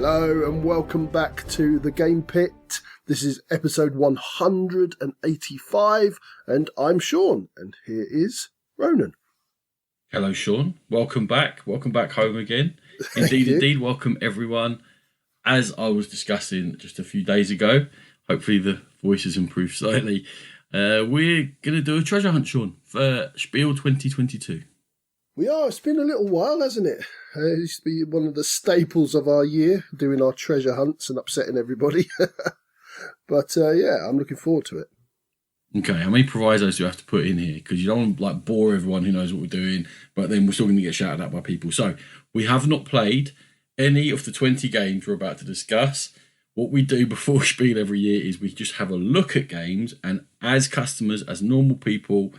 Hello and welcome back to the Game Pit. This is episode 185 and I'm Sean and here is Ronan. Hello Sean, welcome back home again. Indeed, welcome everyone. As I was discussing just a few days ago, hopefully the voice has improved slightly, we're going to do a treasure hunt, Sean, for Spiel 2022. We are. It's been a little while, hasn't it? It used to be one of the staples of our year, doing our treasure hunts and upsetting everybody. But yeah, I'm looking forward to it. Okay, how many provisos do you have to put in here? Because you don't want to bore everyone who knows what we're doing, but then we're still going to get shouted at by people. So we have not played any of the 20 games we're about to discuss. What we do before Spiel every year is we just have a look at games, and as customers, as normal people,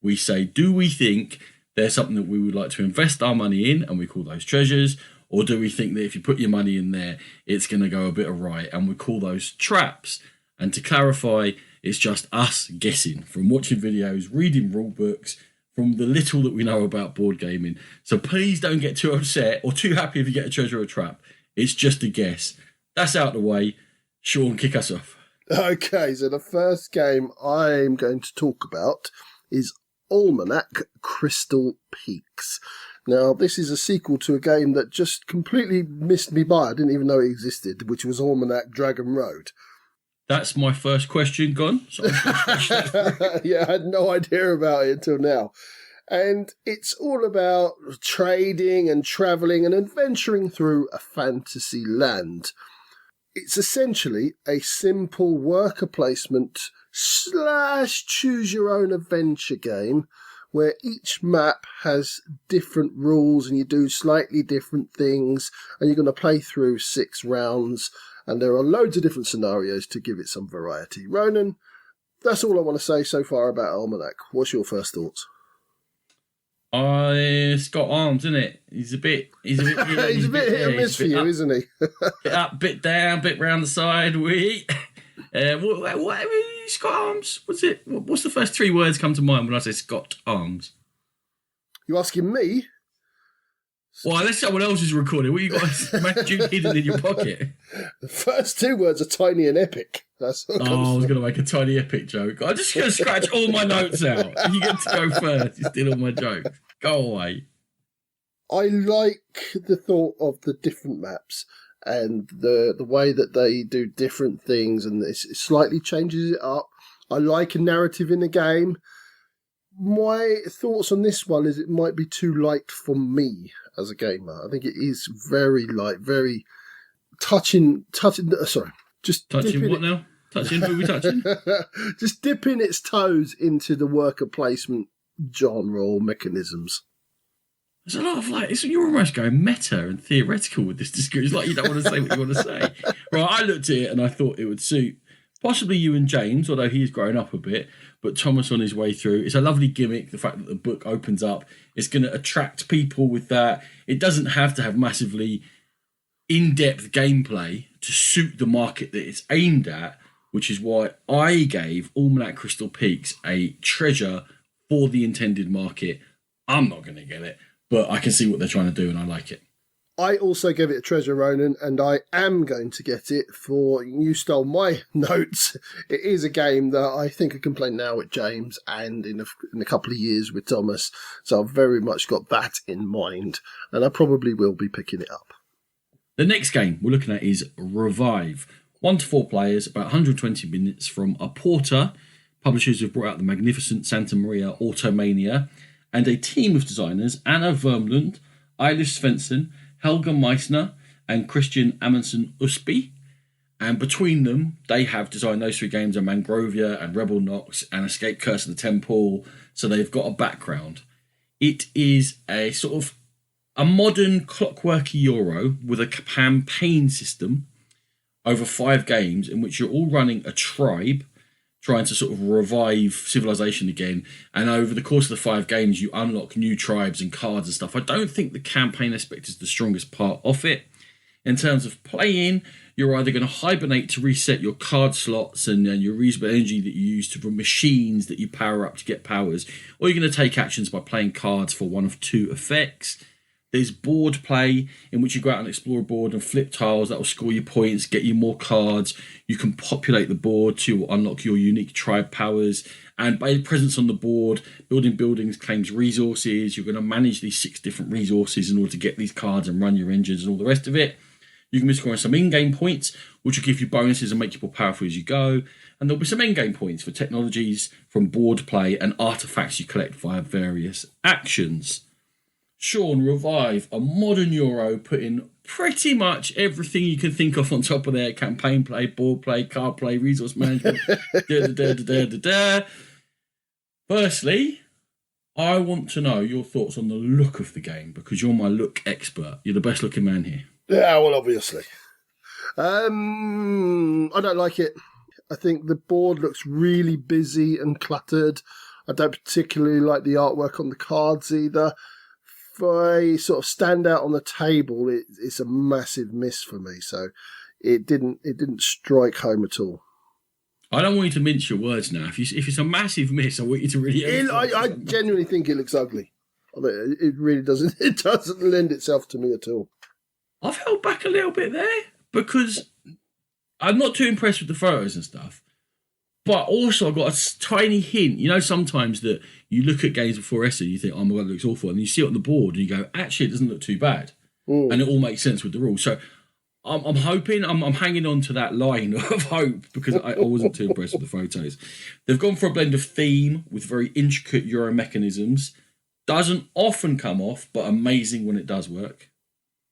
we say, do we think there's something that we would like to invest our money in, and we call those treasures, or do we think that if you put your money in there, it's going to go a bit awry, and we call those traps. And to clarify, it's just us guessing from watching videos, reading rule books, from the little that we know about board gaming. So please don't get too upset or too happy if you get a treasure or a trap. It's just a guess. That's out of the way. Sean, kick us off. Okay, so the first game I'm going to talk about is Almanac Crystal Peaks. Now, this is a sequel to a game that just completely missed me by. I didn't even know it existed, which was Almanac Dragon Road. That's my first question gone. So yeah, I had no idea about it until now. And it's all about trading and travelling and adventuring through a fantasy land. It's essentially a simple worker placement / choose your own adventure game where each map has different rules and you do slightly different things, and you're going to play through 6 rounds, and there are loads of different scenarios to give it some variety. Ronan, that's all I want to say so far about Almanac. What's your first thoughts? It's got arms, isn't it? He's a bit he's a bit hit and miss for you, isn't he? Bit up, bit down, bit round the side. He's got arms. What's it? What's the first 3 words come to mind when I say Scott arms? You asking me? Well, unless someone else is recording. What you got hidden in your pocket? The first 2 words are tiny and epic. That's what I was going to make a tiny epic joke. I'm just going to scratch all my notes out. You get to go first. You steal all my jokes. Go away. I like the thought of the different maps and the way that they do different things, and it slightly changes it up. I like a narrative in a game. My thoughts on this one is it might be too light for me as a gamer. I think it is very light, very touching. Sorry, just touching what now? Touching? Who are we touching? Just dipping its toes into the worker placement genre or mechanisms. There's a lot of you're almost going meta and theoretical with this discussion. It's like you don't want to say what you want to say. Right, I looked at it and I thought it would suit possibly you and James, although he's grown up a bit, but Thomas on his way through. It's a lovely gimmick, the fact that the book opens up. It's going to attract people with that. It doesn't have to have massively in-depth gameplay to suit the market that it's aimed at, which is why I gave Almanac Crystal Peaks a treasure for the intended market. I'm not going to get it, but I can see what they're trying to do and I like it. I also gave it a treasure, Ronan, and I am going to get it for, you stole my notes. It is a game that I think I can play now with James and in a couple of years with Thomas. So I've very much got that in mind, and I probably will be picking it up. The next game we're looking at is Revive. 1 to 4 players, about 120 minutes, from Aporta, publishers who've brought out the magnificent Santa Maria Automania, and a team of designers, Anna Vermlund, Eilish Svensson, Helga Meissner and Christian Amundsen Usby. And between them, they have designed those 3 games of Mangrovia and Rebel Knox and Escape Curse of the Temple. So they've got a background. It is a sort of a modern clockworky Euro with a campaign system over 5 games in which you're all running a tribe trying to sort of revive civilization again. And over the course of the 5 games, you unlock new tribes and cards and stuff. I don't think the campaign aspect is the strongest part of it. In terms of playing, you're either going to hibernate to reset your card slots and your reasonable energy that you use to run machines that you power up to get powers, or you're going to take actions by playing cards for one of 2 effects. There's board play, in which you go out and explore a board and flip tiles that will score you points, get you more cards. You can populate the board to unlock your unique tribe powers. And by presence on the board, building buildings claims resources. You're going to manage these 6 different resources in order to get these cards and run your engines and all the rest of it. You can be scoring some in-game points, which will give you bonuses and make you more powerful as you go. And there'll be some end-game points for technologies from board play and artifacts you collect via various actions. Sean, Revive, a modern Euro, put in pretty much everything you can think of on top of there. Campaign play, board play, card play, resource management. Firstly, I want to know your thoughts on the look of the game, because you're my look expert. You're the best looking man here. Yeah, well, obviously. I don't like it. I think the board looks really busy and cluttered. I don't particularly like the artwork on the cards either. For a sort of standout on the table, it's a massive miss for me. So it didn't strike home at all. I don't want you to mince your words now. If it's a massive miss, I want you to really. I genuinely think it looks ugly. I mean, it really doesn't. It doesn't lend itself to me at all. I've held back a little bit there because I'm not too impressed with the photos and stuff. But also I've got a tiny hint. You know, sometimes that you look at games before Essen and you think, oh my God, it looks awful. And you see it on the board and you go, actually, it doesn't look too bad. And it all makes sense with the rules. So I'm hoping, I'm hanging on to that line of hope because I wasn't too impressed with the photos. They've gone for a blend of theme with very intricate Euro mechanisms. Doesn't often come off, but amazing when it does work.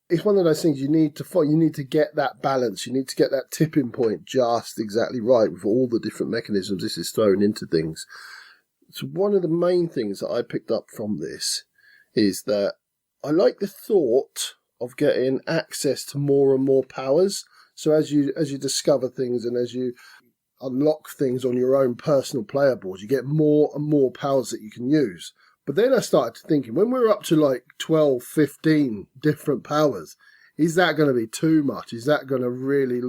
It's one of those things you need to find. You need to get that balance. You need to get that tipping point just exactly right with all the different mechanisms this is thrown into things. So one of the main things that I picked up from this is that I like the thought of getting access to more and more powers. So as you discover things and as you unlock things on your own personal player boards, you get more and more powers that you can use. But then I started thinking, when we're up to like 12, 15 different powers, is that going to be too much? Is that going to really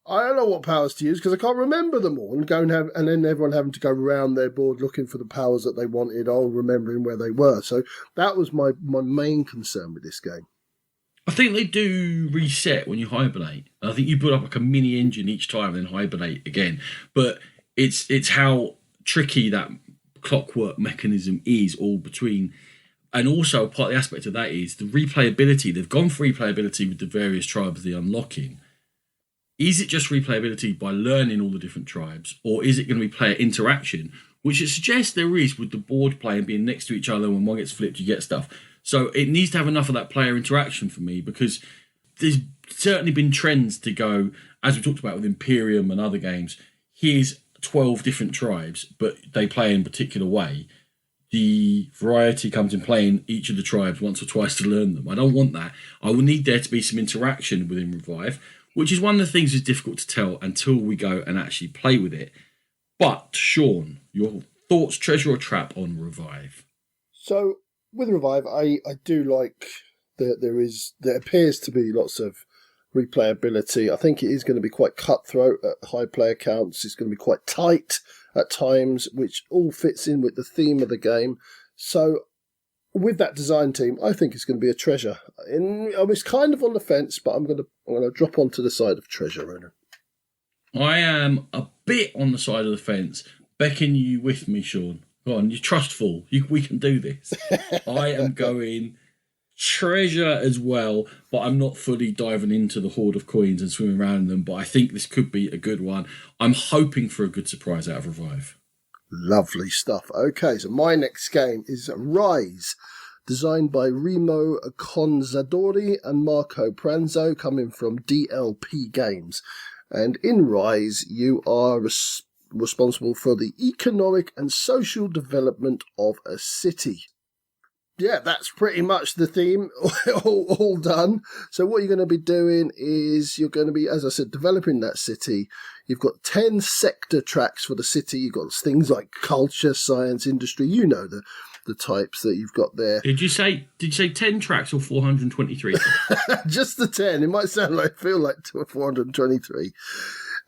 I don't know what powers to use because I can't remember them all and then everyone having to go around their board looking for the powers that they wanted, remembering where they were. So that was my main concern with this game. I think they do reset when you hibernate. I think you build up like a mini engine each time and then hibernate again. But it's how tricky that clockwork mechanism is all between, and also part of the aspect of that is the replayability. They've gone for replayability with the various tribes they're unlocking. Is it just replayability by learning all the different tribes, or is it going to be player interaction, which it suggests there is with the board play and being next to each other? When one gets flipped, you get stuff. So it needs to have enough of that player interaction for me, because there's certainly been trends to go, as we talked about with Imperium and other games, here's 12 different tribes, but they play in a particular way. The variety comes in playing each of the tribes once or twice to learn them. I don't want that. I will need there to be some interaction within Revive, which is one of the things that's difficult to tell until we go and actually play with it. But, Sean, your thoughts, treasure or trap on Revive? So, with Revive, I do like that there appears to be lots of replayability. I think it is going to be quite cutthroat at high player counts. It's going to be quite tight at times, which all fits in with the theme of the game. So with that design team, I think it's going to be a treasure. I was kind of on the fence, but I'm going to drop onto the side of treasure, Ronan. I am a bit on the side of the fence, beckoning you with me, Sean. Go on, you're trustful. We can do this. I am going treasure as well, but I'm not fully diving into the hoard of coins and swimming around in them, but I think this could be a good one. I'm hoping for a good surprise out of Revive. Lovely stuff. Okay, so my next game is Rise, designed by Remo Conzadori and Marco Pranzo, coming from DLP Games. And in Rise, you are responsible for the economic and social development of a city. Yeah, that's pretty much the theme, all done. So what you're going to be doing is you're going to be, as I said, developing that city. You've got 10 sector tracks for the city. You've got things like culture, science, industry. You know the types that you've got there. Did you say 10 tracks or 423? Just the 10. It might feel like 423.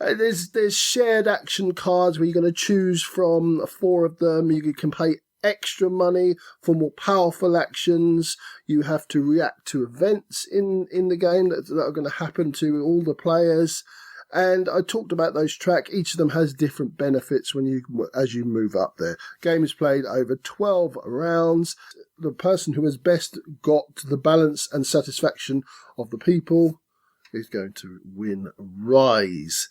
There's shared action cards where you're going to choose from 4 of them. You can pay extra money for more powerful actions. You have to react to events in the game that are going to happen to all the players. And I talked about those tracks. Each of them has different benefits as you move up there. Game is played over 12 rounds. The person who has best got the balance and satisfaction of the people is going to win Rise.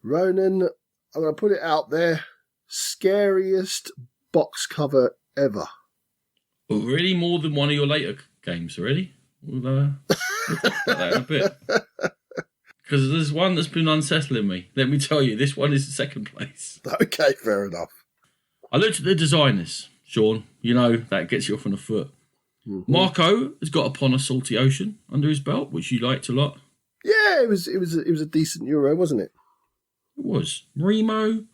Ronan, I'm going to put it out there. Scariest box cover ever. But really, more than one of your later games, already? We'll talk about that in a bit. Because there's one that's been unsettling me. Let me tell you, this one is in second place. Okay, fair enough. I looked at the designers, Sean. You know, that gets you off on a foot. Mm-hmm. Marco has got Upon a Salty Ocean under his belt, which you liked a lot. Yeah, it was a decent Euro, wasn't it? It was. Remo,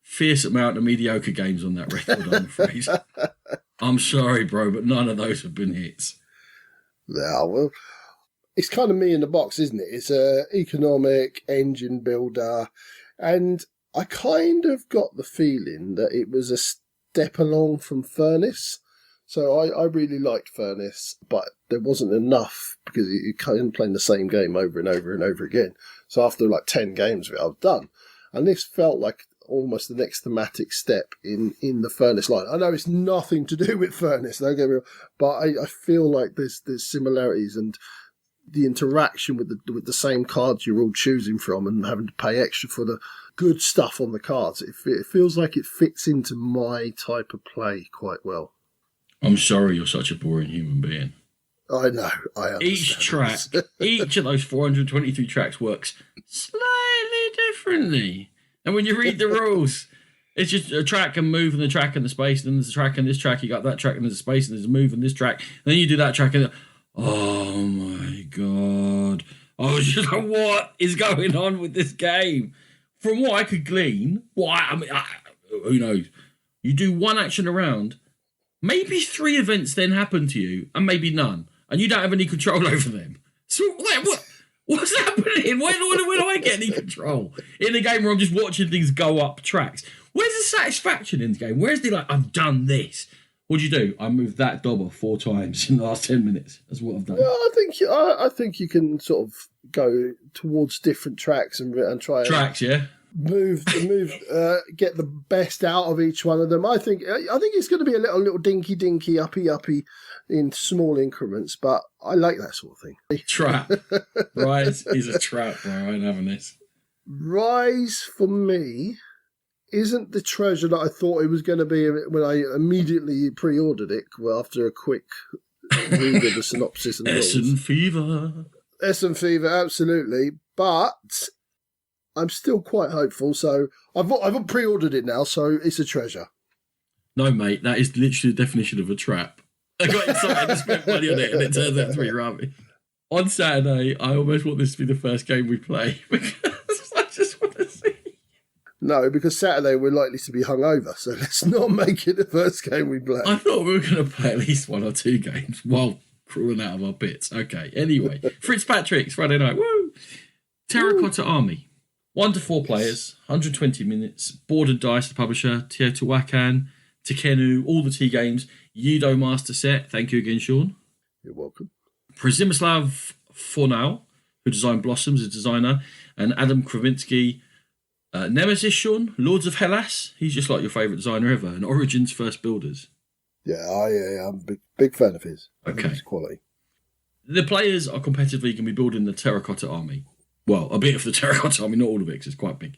fierce amount of mediocre games on that record, I'm afraid. I'm sorry, bro, but none of those have been hits. Yeah, well, it's kind of me in the box, isn't it? It's a economic engine builder, and I kind of got the feeling that it was a step along from Furnace. So I really liked Furnace, but there wasn't enough because you kind of playing the same game over and over and over again. So after like 10 games of it, I was done. And this felt like almost the next thematic step in the Furnace line. I know it's nothing to do with Furnace, don't get me wrong, but I feel like there's similarities, and the interaction with the same cards you're all choosing from and having to pay extra for the good stuff on the cards. It feels like it fits into my type of play quite well. I'm sorry you're such a boring human being. I know. I understand. Each track, each of those 423 tracks works slightly differently. And when you read the rules, it's just a track and move and the track and the space, and then there's a track and this track, you got that track and there's a space and there's a move and this track, and then you do that track and oh my God. I was just like, what is going on with this game? From what I could glean, who knows? You do one action around, maybe 3 events then happen to you, and maybe none, and you don't have any control over them. So what's happening? When do I get any control in a game where I'm just watching things go up tracks? Where's the satisfaction in the game? Where's the I've done this? What'd you do? I moved that dauber 4 times in the last 10 minutes. That's what I've done. Yeah, I think you can sort of go towards different tracks and try tracks, yeah. Move, get the best out of each one of them. I think it's going to be a little dinky, uppy in small increments, but I like that sort of thing. Trap. Rise is a trap, bro. I ain't having this. Rise, for me, isn't the treasure that I thought it was going to be when I immediately pre-ordered it after a quick read of the synopsis and the rules. Essen Fever, absolutely. But I'm still quite hopeful, so I've pre-ordered it now, so it's a treasure. No, mate, that is literally the definition of a trap. I got excited and spent money on it, and it turns out to be rubbish. On Saturday, I almost want this to be the first game we play, because I just want to see. No, because Saturday we're likely to be hungover, so let's not make it the first game we play. I thought we were going to play at least 1 or 2 games while crawling out of our bits. Okay, anyway. Fitzpatrick's Friday night. Woo! Terracotta Army. 1 to 4 players, 120 minutes, Board and Dice, the publisher, Teotihuacan, Tekenu, all the T games, Yudo Master Set. Thank you again, Sean. You're welcome. Przemysław Fornau, who designed Blossoms, is designer, and Adam Kravinsky. Nemesis, Sean, Lords of Hellas. He's just like your favourite designer ever, and Origins First Builders. Yeah, I'm a big fan of his. Okay. His quality. The players are competitively going to be building the Terracotta Army. Well, a bit of the Terracotta Army, not all of it, because it's quite big.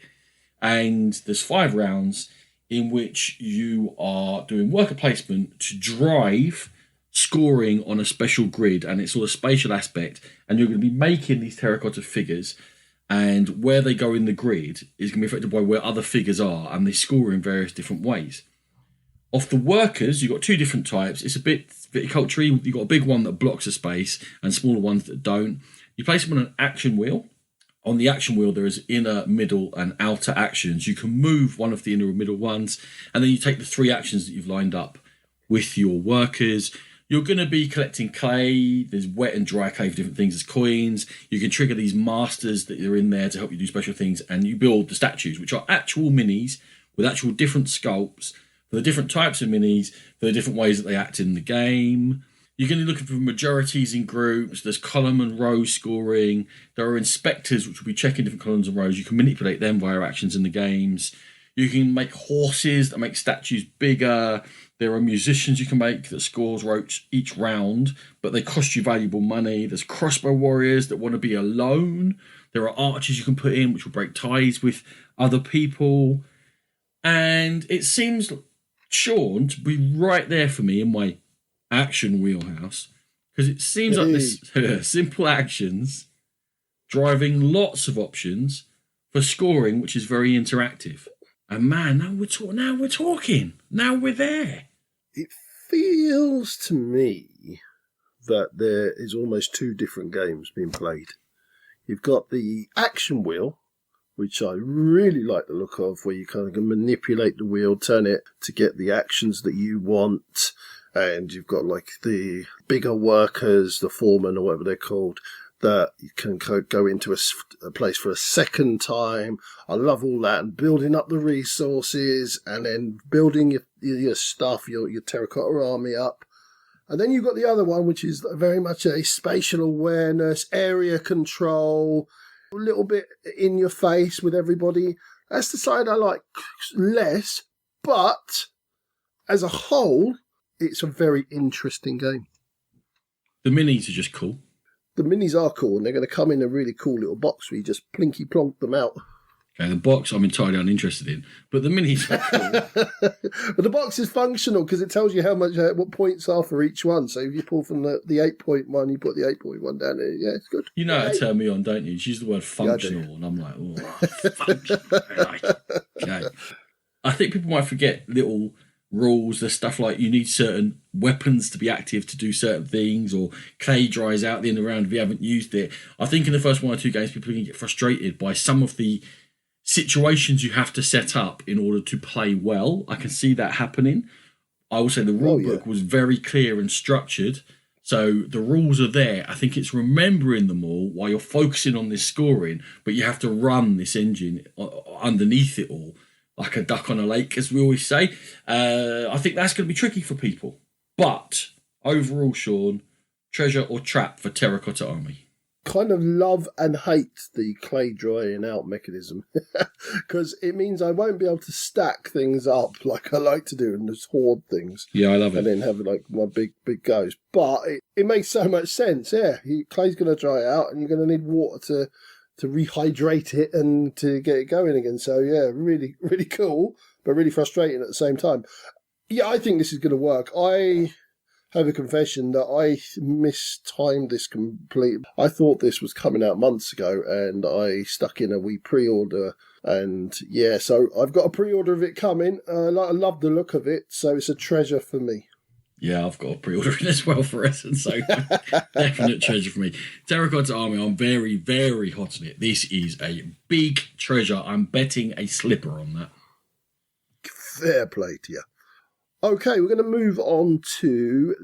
And there's 5 rounds in which you are doing worker placement to drive scoring on a special grid, and it's all a spatial aspect, and you're going to be making these terracotta figures, and where they go in the grid is going to be affected by where other figures are, and they score in various different ways. Of the workers, you've got 2 different types. It's a bit viticulture. You've got a big one that blocks a space and smaller ones that don't. You place them on an action wheel. On the action wheel, there is inner, middle, and outer actions. You can move one of the inner or middle ones, and then you take the 3 actions that you've lined up with your workers. You're going to be collecting clay. There's wet and dry clay for different things as coins. You can trigger these masters that are in there to help you do special things, and you build the statues, which are actual minis with actual different sculpts for the different types of minis, for the different ways that they act in the game. You're going to be looking for majorities in groups. There's column and row scoring. There are inspectors, which will be checking different columns and rows. You can manipulate them via actions in the games. You can make horses that make statues bigger. There are musicians you can make that scores each round, but they cost you valuable money. There's crossbow warriors that want to be alone. There are archers you can put in, which will break ties with other people. And it seems, Sean, to be right there for me in my action wheelhouse, because it seems like this simple actions driving lots of options for scoring, which is very interactive. And man, now we're talking. Now we're there. It feels to me that there is almost two different games being played. You've got the action wheel, which I really like the look of, where you kind of can manipulate the wheel, turn it to get the actions that you want. And you've got like the bigger workers, the foremen or whatever they're called, that you can go into a place for a second time. I love all that, and building up the resources and then building your stuff, your terracotta army up. And then you've got the other one, which is very much a spatial awareness, area control, a little bit in your face with everybody. That's the side I like less, but as a whole, it's a very interesting game. The minis are just cool. The minis are cool, and they're going to come in a really cool little box where you just plinky plonk them out. Okay, the box I'm entirely uninterested in, but the minis are cool. But the box is functional because it tells you how much, what points are for each one. So if you pull from the 8-point one, you put the 8-point down there. Yeah, it's good. You know how to turn me on, don't you? You use the word functional, and I'm like, oh, functional. Okay. I think people might forget little rules. There's stuff like you need certain weapons to be active to do certain things, or clay dries out at the end of the round if you haven't used it. I think in the first one or two games, people can get frustrated by some of the situations you have to set up in order to play well. I can see that happening. I will say the rule book was very clear and structured, so the rules are there. I think it's remembering them all while you're focusing on this scoring, but you have to run this engine underneath it all, like a duck on a lake, as we always say. I think that's going to be tricky for people. But overall, Sean, treasure or trap for Terracotta Army? Kind of love and hate the clay drying out mechanism, because it means I won't be able to stack things up like I like to do and just hoard things. Yeah, I love it. And then have like my big goes. But it makes so much sense. Yeah, clay's going to dry out, and you're going to need water to rehydrate it and to get it going again. So yeah, really, really cool, but really frustrating at the same time. Yeah, I think this is going to work. I have a confession that I mistimed this completely. I thought this was coming out months ago, and I stuck in a wee pre-order. And yeah, so I've got a pre-order of it coming. I love the look of it, so it's a treasure for me. Yeah, I've got a pre-order in as well for Essen, so definite treasure for me. Terracotta Army, I'm very, very hot on it. This is a big treasure. I'm betting a slipper on that. Fair play to you. Okay, we're going to move on to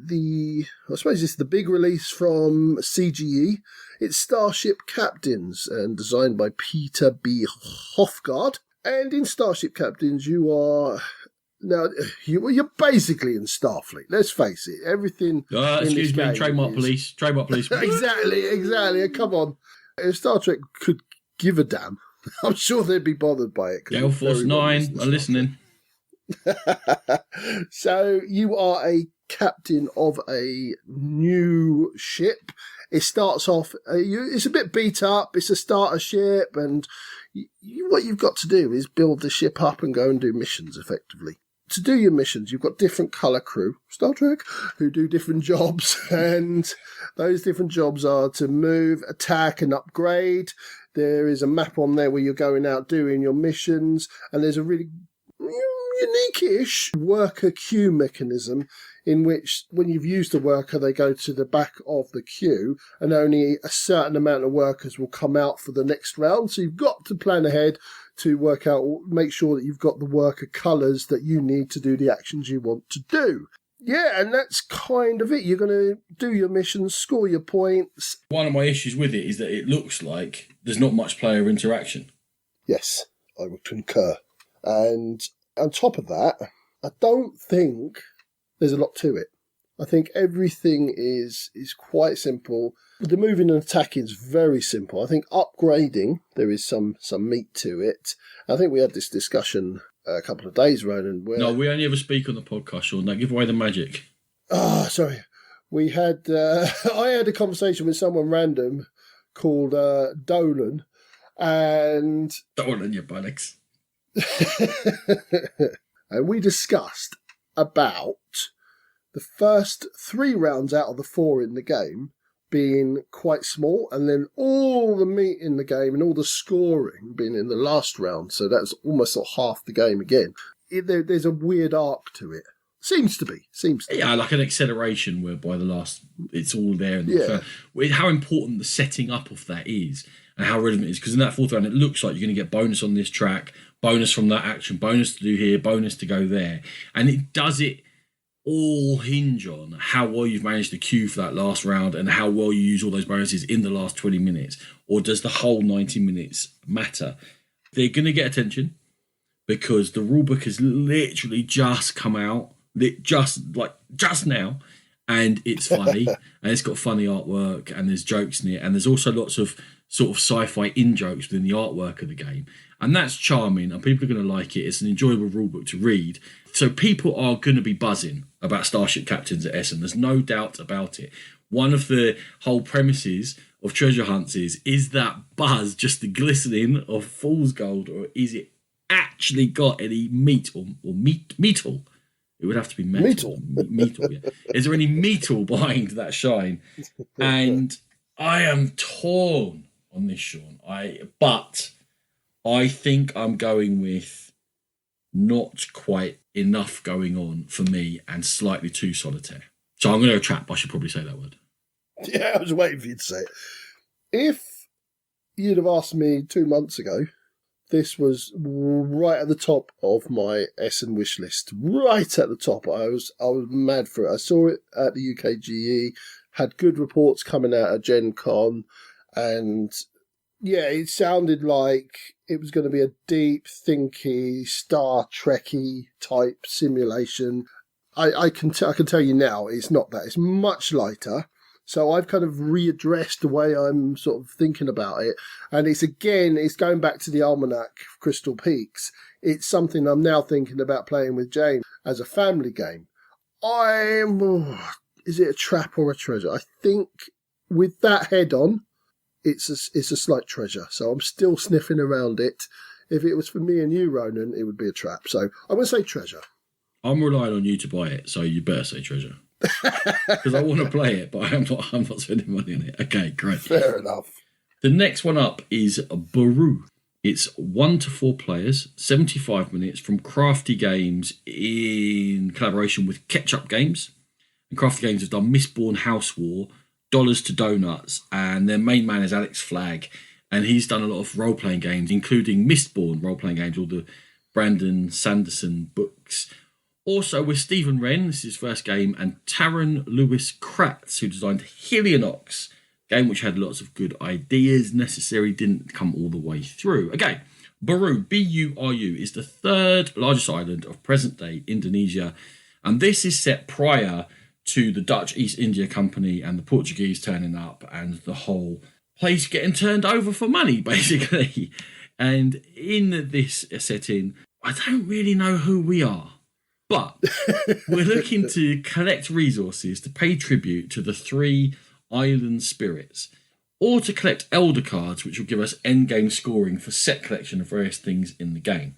I suppose it's the big release from CGE. It's Starship Captains, and designed by Peter B. Hofgaard. And in Starship Captains, you're basically in Starfleet. Let's face it, everything. Excuse me, trademark police. exactly. Come on, if Star Trek could give a damn, I'm sure they'd be bothered by it. Air Force 9 are listening. So you are a captain of a new ship. It starts off, it's a bit beat up, it's a starter ship, and what you've got to do is build the ship up and go and do missions effectively. To do your missions, you've got different colour crew, Star Trek, who do different jobs, and those different jobs are to move, attack, and upgrade. There is a map on there where you're going out doing your missions, and there's a really unique-ish worker queue mechanism in which when you've used a worker, they go to the back of the queue, and only a certain amount of workers will come out for the next round. So you've got to plan ahead to work out, make sure that you've got the worker colours that you need to do the actions you want to do. Yeah, and that's kind of it. You're going to do your missions, score your points. One of my issues with it is that it looks like there's not much player interaction. Yes, I would concur. And on top of that, I don't think there's a lot to it. I think everything is quite simple. The moving and attacking is very simple. I think upgrading, there is some meat to it. I think we had this discussion a couple of days, Ronan. No, we only ever speak on the podcast, Sean. Now give away the magic. Sorry. We had, I had a conversation with someone random called Dolan, and... Dolan, your buttocks. And we discussed about the first 3 rounds out of the 4 in the game being quite small, and then all the meat in the game and all the scoring being in the last round. So that's almost sort of half the game again. There's a weird arc to it. Seems to be. Yeah, like an acceleration whereby the last, it's all there. And how important the setting up of that is and how relevant it is. Because in that 4th round, it looks like you're going to get bonus on this track, bonus from that action, bonus to do here, bonus to go there. And it does it all hinge on how well you've managed to queue for that last round and how well you use all those bonuses in the last 20 minutes. Or does the whole 90 minutes matter? They're going to get attention because the rulebook has literally just come out, just now, and it's funny and it's got funny artwork and there's jokes in it, and there's also lots of sort of sci-fi in-jokes within the artwork of the game, and that's charming and people are going to like it. It's an enjoyable rulebook to read, so people are going to be buzzing about Starship Captains at Essen. There's no doubt about it. One of the whole premises of treasure hunts is that buzz just the glistening of fool's gold, or is it actually got any meat or metal? It would have to be metal. Metal, yeah. Is there any metal behind that shine? And I am torn on this, Sean. But I think I'm going with not quite enough going on for me and slightly too solitaire. So I'm going to go trap. I should probably say that word. Yeah, I was waiting for you to say it. If you'd have asked me 2 months ago, this was right at the top of my Essen wish list. Right at the top. I was mad for it. I saw it at the UKGE, had good reports coming out of Gen Con, and yeah, it sounded like it was going to be a deep, thinky, Star Trek-y type simulation. I can tell you now, it's not that. It's much lighter. So I've kind of readdressed the way I'm sort of thinking about it. And it's going back to the Almanac, Crystal Peaks. It's something I'm now thinking about playing with Jane as a family game. Is it a trap or a treasure? I think with that head on, it's a slight treasure. So I'm still sniffing around it. If it was for me and you, Ronan, it would be a trap. So I'm going to say treasure. I'm relying on you to buy it, so you better say treasure. Because I want to play it, but I'm not spending money on it. Okay, great. Fair enough. The next one up is Baruch. It's 1 to 4 players, 75 minutes, from Crafty Games in collaboration with Ketchup Games. And Crafty Games have done Mistborn House War, Dollars to Donuts, and their main man is Alex Flagg, and he's done a lot of role-playing games, including Mistborn role-playing games, all the Brandon Sanderson books. Also with Stephen Wren, this is his first game, and Taron Lewis Kratz, who designed Helionox, game which had lots of good ideas, necessary, didn't come all the way through. Okay, Baruch, B-U-R-U, is the 3rd largest island of present-day Indonesia, and this is set prior to the Dutch East India Company and the Portuguese turning up and the whole place getting turned over for money, basically. And in this setting, I don't really know who we are. But we're looking to collect resources to pay tribute to the 3 island spirits, or to collect elder cards, which will give us endgame scoring for set collection of various things in the game.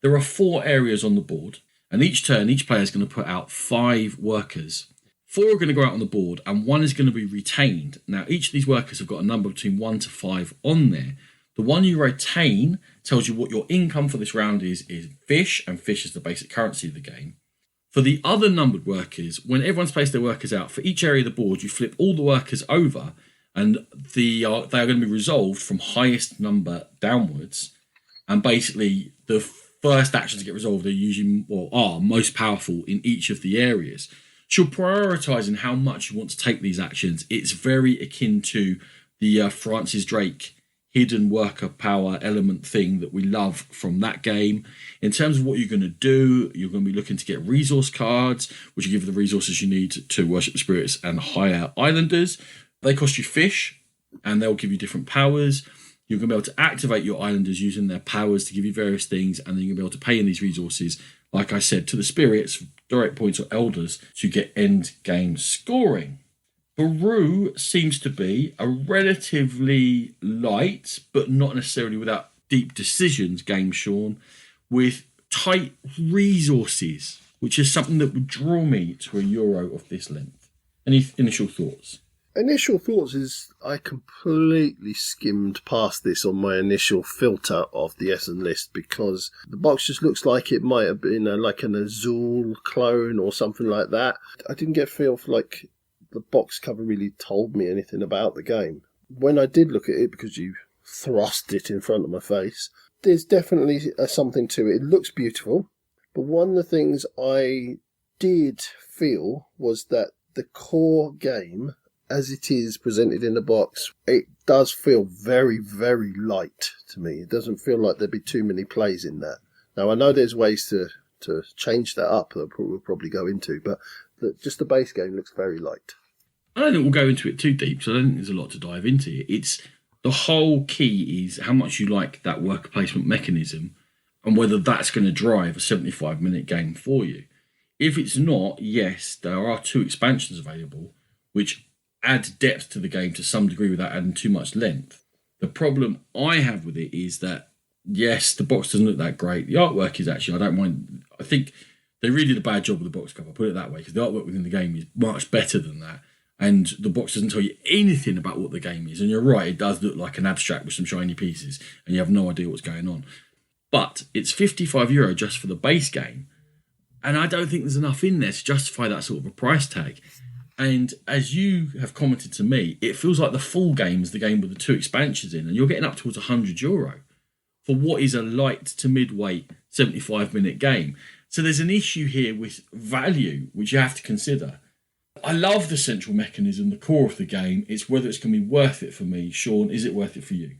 There are 4 areas on the board, and each turn, each player is going to put out 5 workers. 4 are going to go out on the board, and 1 is going to be retained. Now, each of these workers have got a number between 1 to 5 on there. The one you retain tells you what your income for this round is fish, and fish is the basic currency of the game. For the other numbered workers, when everyone's placed their workers out, for each area of the board, you flip all the workers over, and they are going to be resolved from highest number downwards. And basically, the first actions to get resolved are most powerful in each of the areas. So you're prioritising how much you want to take these actions. It's very akin to the Francis Drake hidden worker power element thing that we love from that game. In terms of what you're going to do, you're going to be looking to get resource cards, which will give you the resources you need to worship the spirits and hire islanders. They cost you fish, and they'll give you different powers. You're going to be able to activate your islanders using their powers to give you various things, and then you're going to be able to pay in these resources, like I said, to the spirits, direct points or elders, to get end game scoring. Baruch seems to be a relatively light, but not necessarily without deep decisions game, Sean, with tight resources, which is something that would draw me to a Euro of this length. Any initial thoughts? Initial thoughts is I completely skimmed past this on my initial filter of the Essen list because the box just looks like it might have been like an Azul clone or something like that. I didn't get a feel for like the box cover really told me anything about the game. When I did look at it, because you thrust it in front of my face, there's definitely something to it. It looks beautiful, but one of the things I did feel was that the core game, as it is presented in the box, it does feel very, very light to me. It doesn't feel like there'd be too many plays in that. Now, I know there's ways to change that up that we'll probably go into, but just the base game looks very light. I don't think we'll go into it too deep, so I don't think there's a lot to dive into. It's the whole key is how much you like that worker placement mechanism and whether that's going to drive a 75-minute game for you. If it's not, yes, there are 2 expansions available, which add depth to the game to some degree without adding too much length. The problem I have with it is that, yes, the box doesn't look that great. The artwork is actually, I don't mind. I think they really did a bad job with the box cover, put it that way, because the artwork within the game is much better than that. And the box doesn't tell you anything about what the game is. And you're right, it does look like an abstract with some shiny pieces, and you have no idea what's going on. But it's €55 just for the base game. And I don't think there's enough in there to justify that sort of a price tag. And as you have commented to me, it feels like the full game is the game with the 2 expansions in, and you're getting up towards €100 for what is a light to midweight 75-minute game. So there's an issue here with value, which you have to consider. I love the central mechanism, the core of the game. It's whether it's going to be worth it for me. Sean, is it worth it for you?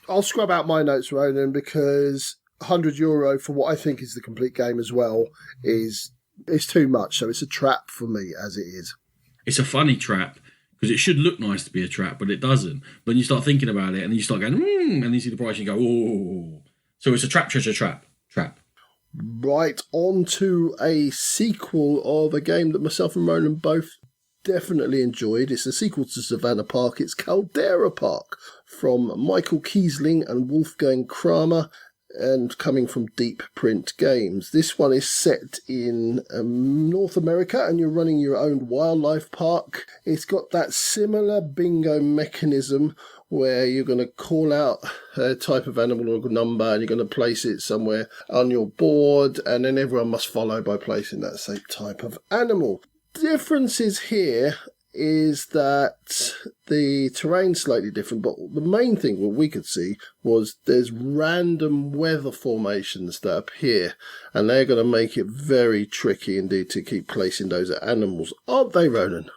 I'll scrub out my notes, Ronan, because €100 for what I think is the complete game as well is too much. So it's a trap for me as it is. It's a funny trap because it should look nice to be a trap, but it doesn't. But you start thinking about it and you start going, and then you see the price and you go, oh. So it's a trap, treasure, trap. Right, on to a sequel of a game that myself and Ronan both definitely enjoyed. It's a sequel to Savannah Park. It's Caldera Park from Michael Kiesling and Wolfgang Kramer, and coming from Deep Print Games. This one is set in North America, and you're running your own wildlife park. It's got that similar bingo mechanism where you're going to call out a type of animal or a number, and you're going to place it somewhere on your board, and then everyone must follow by placing that same type of animal. Differences here is that the terrain's slightly different, but the main thing what we could see was there's random weather formations that appear, and they're going to make it very tricky indeed to keep placing those animals, aren't they, Ronan?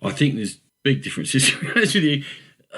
I think there's big differences. To be honest with you,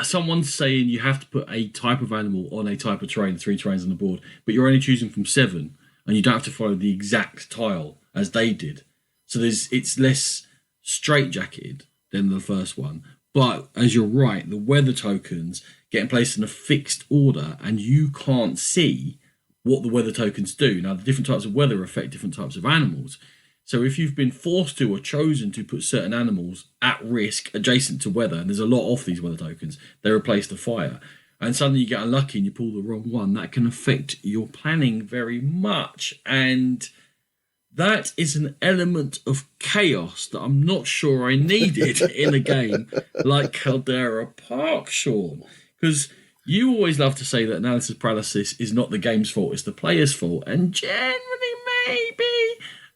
someone's saying you have to put a type of animal on a type of terrain, 3 terrains on the board, but you're only choosing from 7, and you don't have to follow the exact tile as they did. So it's less straitjacketed than the first one. But as you're right, the weather tokens getting placed in a fixed order, and you can't see what the weather tokens do. Now, the different types of weather affect different types of animals. So if you've been forced to or chosen to put certain animals at risk adjacent to weather, and there's a lot of these weather tokens, they replace the fire, and suddenly you get unlucky and you pull the wrong one, that can affect your planning very much. And that is an element of chaos that I'm not sure I needed in a game like Caldera Park, Sean. Because you always love to say that analysis paralysis is not the game's fault, it's the player's fault. And generally, maybe,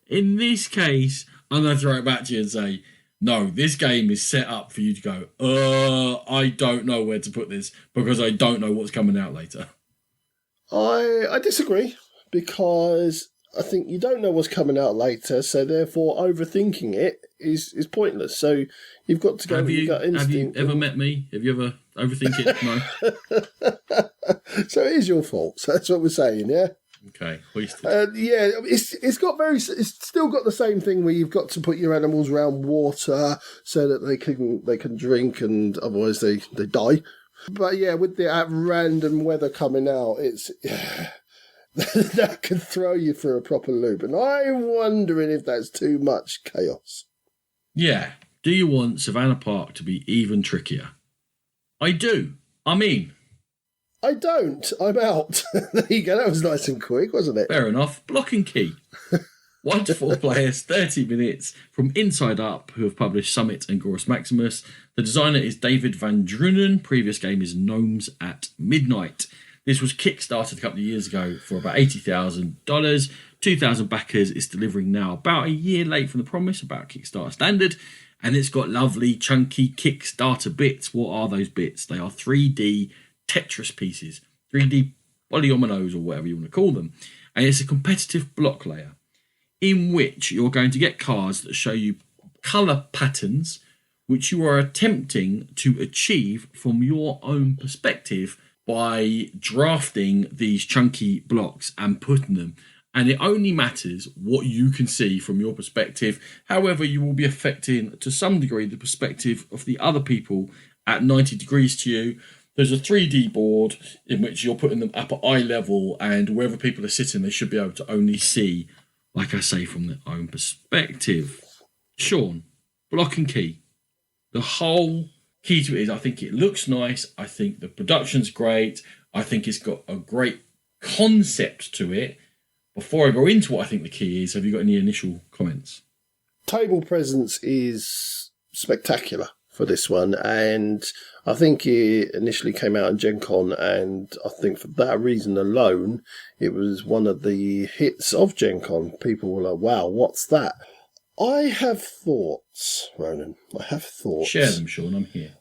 in this case, I'm going to throw it back to you and say, no, this game is set up for you to go, I don't know where to put this because I don't know what's coming out later. I disagree, because I think you don't know what's coming out later, so therefore overthinking it is pointless. So you've got to go with your gut instinct. Have you ever met me? Have you ever overthink it? No? So it is your fault. So that's what we're saying, yeah? Okay, hoisted. Yeah, it's still got the same thing where you've got to put your animals around water so that they can drink, and otherwise they die. But yeah, with the random weather coming out, it's that can throw you through a proper loop, and I'm wondering if that's too much chaos. Yeah. Do you want Savannah Park to be even trickier? I do. I don't. I'm out. There you go. That was nice and quick, wasn't it? Fair enough. Block and Key. 1 to 4 players, 30 minutes, from Inside Up, who have published Summit and Gorus Maximus. The designer is David Van Drunen. Previous game is Gnomes at Midnight. This was kickstarted a couple of years ago for about $80,000. 2,000 backers. It's delivering now about a year late from the promise, about Kickstarter standard. And it's got lovely, chunky Kickstarter bits. What are those bits? They are 3D Tetris pieces, 3D polyominoes, or whatever you want to call them. And it's a competitive block layer in which you're going to get cards that show you colour patterns which you are attempting to achieve from your own perspective by drafting these chunky blocks and putting them. And it only matters what you can see from your perspective. However, you will be affecting, to some degree, the perspective of the other people at 90 degrees to you. There's a 3D board in which you're putting them up at eye level, and wherever people are sitting, they should be able to only see, like I say, from their own perspective. Sean, Block and Key. The whole key to it is I think it looks nice. I think the production's great. I think it's got a great concept to it. Before I go into what I think the key is, have you got any initial comments? Table presence is spectacular for this one, and I think it initially came out in Gen Con, and I think for that reason alone, it was one of the hits of Gen Con. People were like, wow, what's that? I have thoughts, Ronan. I have thoughts. Share them, Sean. I'm here.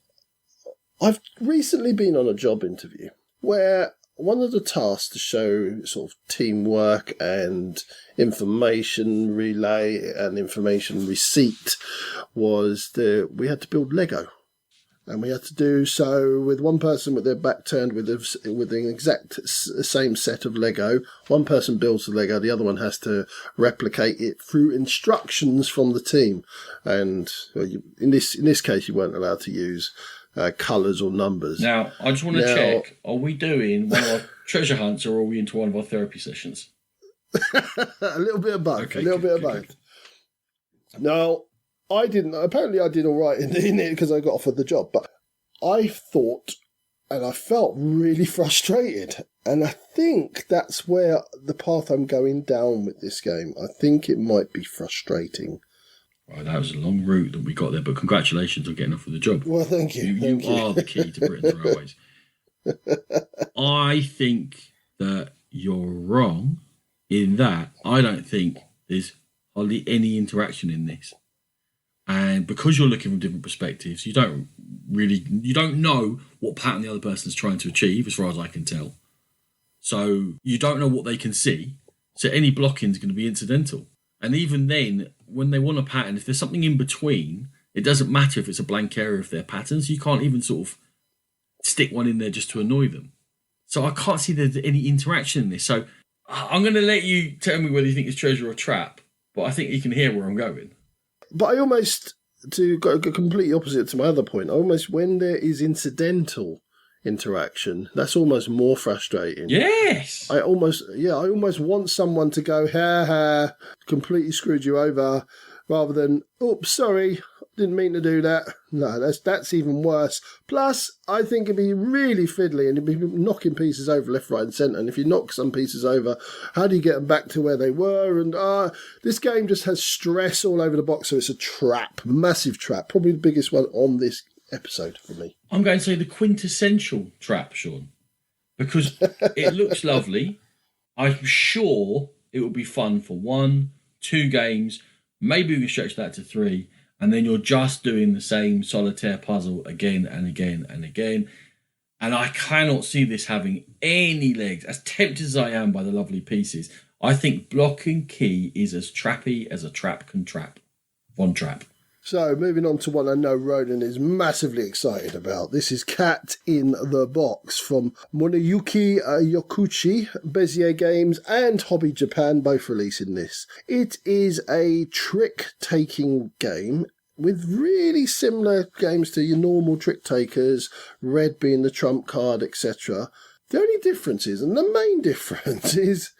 I've recently been on a job interview where one of the tasks to show sort of teamwork and information relay and information receipt was that we had to build Lego. And we had to do so with one person with their back turned with an exact same set of Lego. One person builds the Lego, the other one has to replicate it through instructions from the team. And in this case, you weren't allowed to use colours or numbers. Now, I just want to check, are we doing one of our treasure hunts, or are we into one of our therapy sessions? A little bit of both. Okay, a little bit of both. Now, I didn't. Apparently, I did all right in it because I got offered the job. But I thought, and I felt really frustrated. And I think that's where the path I'm going down with this game. I think it might be frustrating. Well, that was a long route that we got there, but congratulations on getting offered the job. Well, thank you. You are the key to Britain's railways. I think that you're wrong in that I don't think there's hardly any interaction in this. And because you're looking from different perspectives, you don't know what pattern the other person's trying to achieve, as far as I can tell. So you don't know what they can see. So any blocking is going to be incidental. And even then, when they want a pattern, if there's something in between, it doesn't matter if it's a blank area of their patterns. You can't even sort of stick one in there just to annoy them. So I can't see there's any interaction in this. So I'm going to let you tell me whether you think it's treasure or trap, but I think you can hear where I'm going. But I almost, to go completely opposite to my other point, when there is incidental interaction, that's almost more frustrating. Yes! I almost want someone to go, ha ha, completely screwed you over, rather than, oops, sorry, didn't mean to do that. No, that's even worse. Plus, I think it'd be really fiddly and it'd be knocking pieces over left, right and centre. And if you knock some pieces over, how do you get them back to where they were? And this game just has stress all over the box, so it's a trap, massive trap, probably the biggest one on this episode for me. I'm going to say the quintessential trap, Sean, because it looks lovely. I'm sure it will be fun for 1, 2 games. Maybe we can stretch that to 3, and then you're just doing the same solitaire puzzle again and again and again. And I cannot see this having any legs. As tempted as I am by the lovely pieces, I think Block and Key is as trappy as a trap can trap. One trap. So, moving on to one I know Ronan is massively excited about. This is Cat in the Box from Moneyuki Yokuchi, Bezier Games and Hobby Japan, both releasing this. It is a trick-taking game with really similar games to your normal trick-takers, red being the trump card, etc. The only difference is, and the main difference is,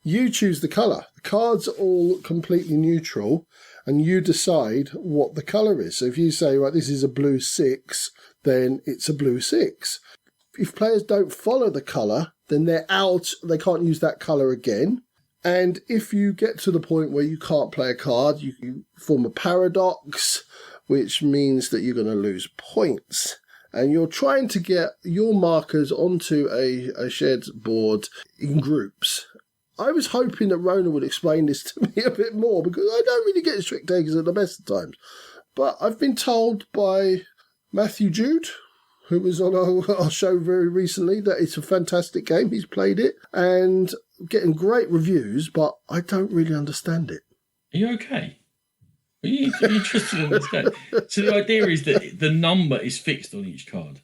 you choose the colour. The cards are all completely neutral, and you decide what the colour is. So if you say, right, this is a blue 6, then it's a blue 6. If players don't follow the colour, then they're out. They can't use that colour again. And if you get to the point where you can't play a card, you form a paradox, which means that you're going to lose points. And you're trying to get your markers onto a shared board in groups. I was hoping that Ronan would explain this to me a bit more, because I don't really get trick takers at the best of times. But I've been told by Matthew Jude, who was on our show very recently, that it's a fantastic game. He's played it and getting great reviews, but I don't really understand it. Are you okay? Are you interested in this game? So the idea is that the number is fixed on each card.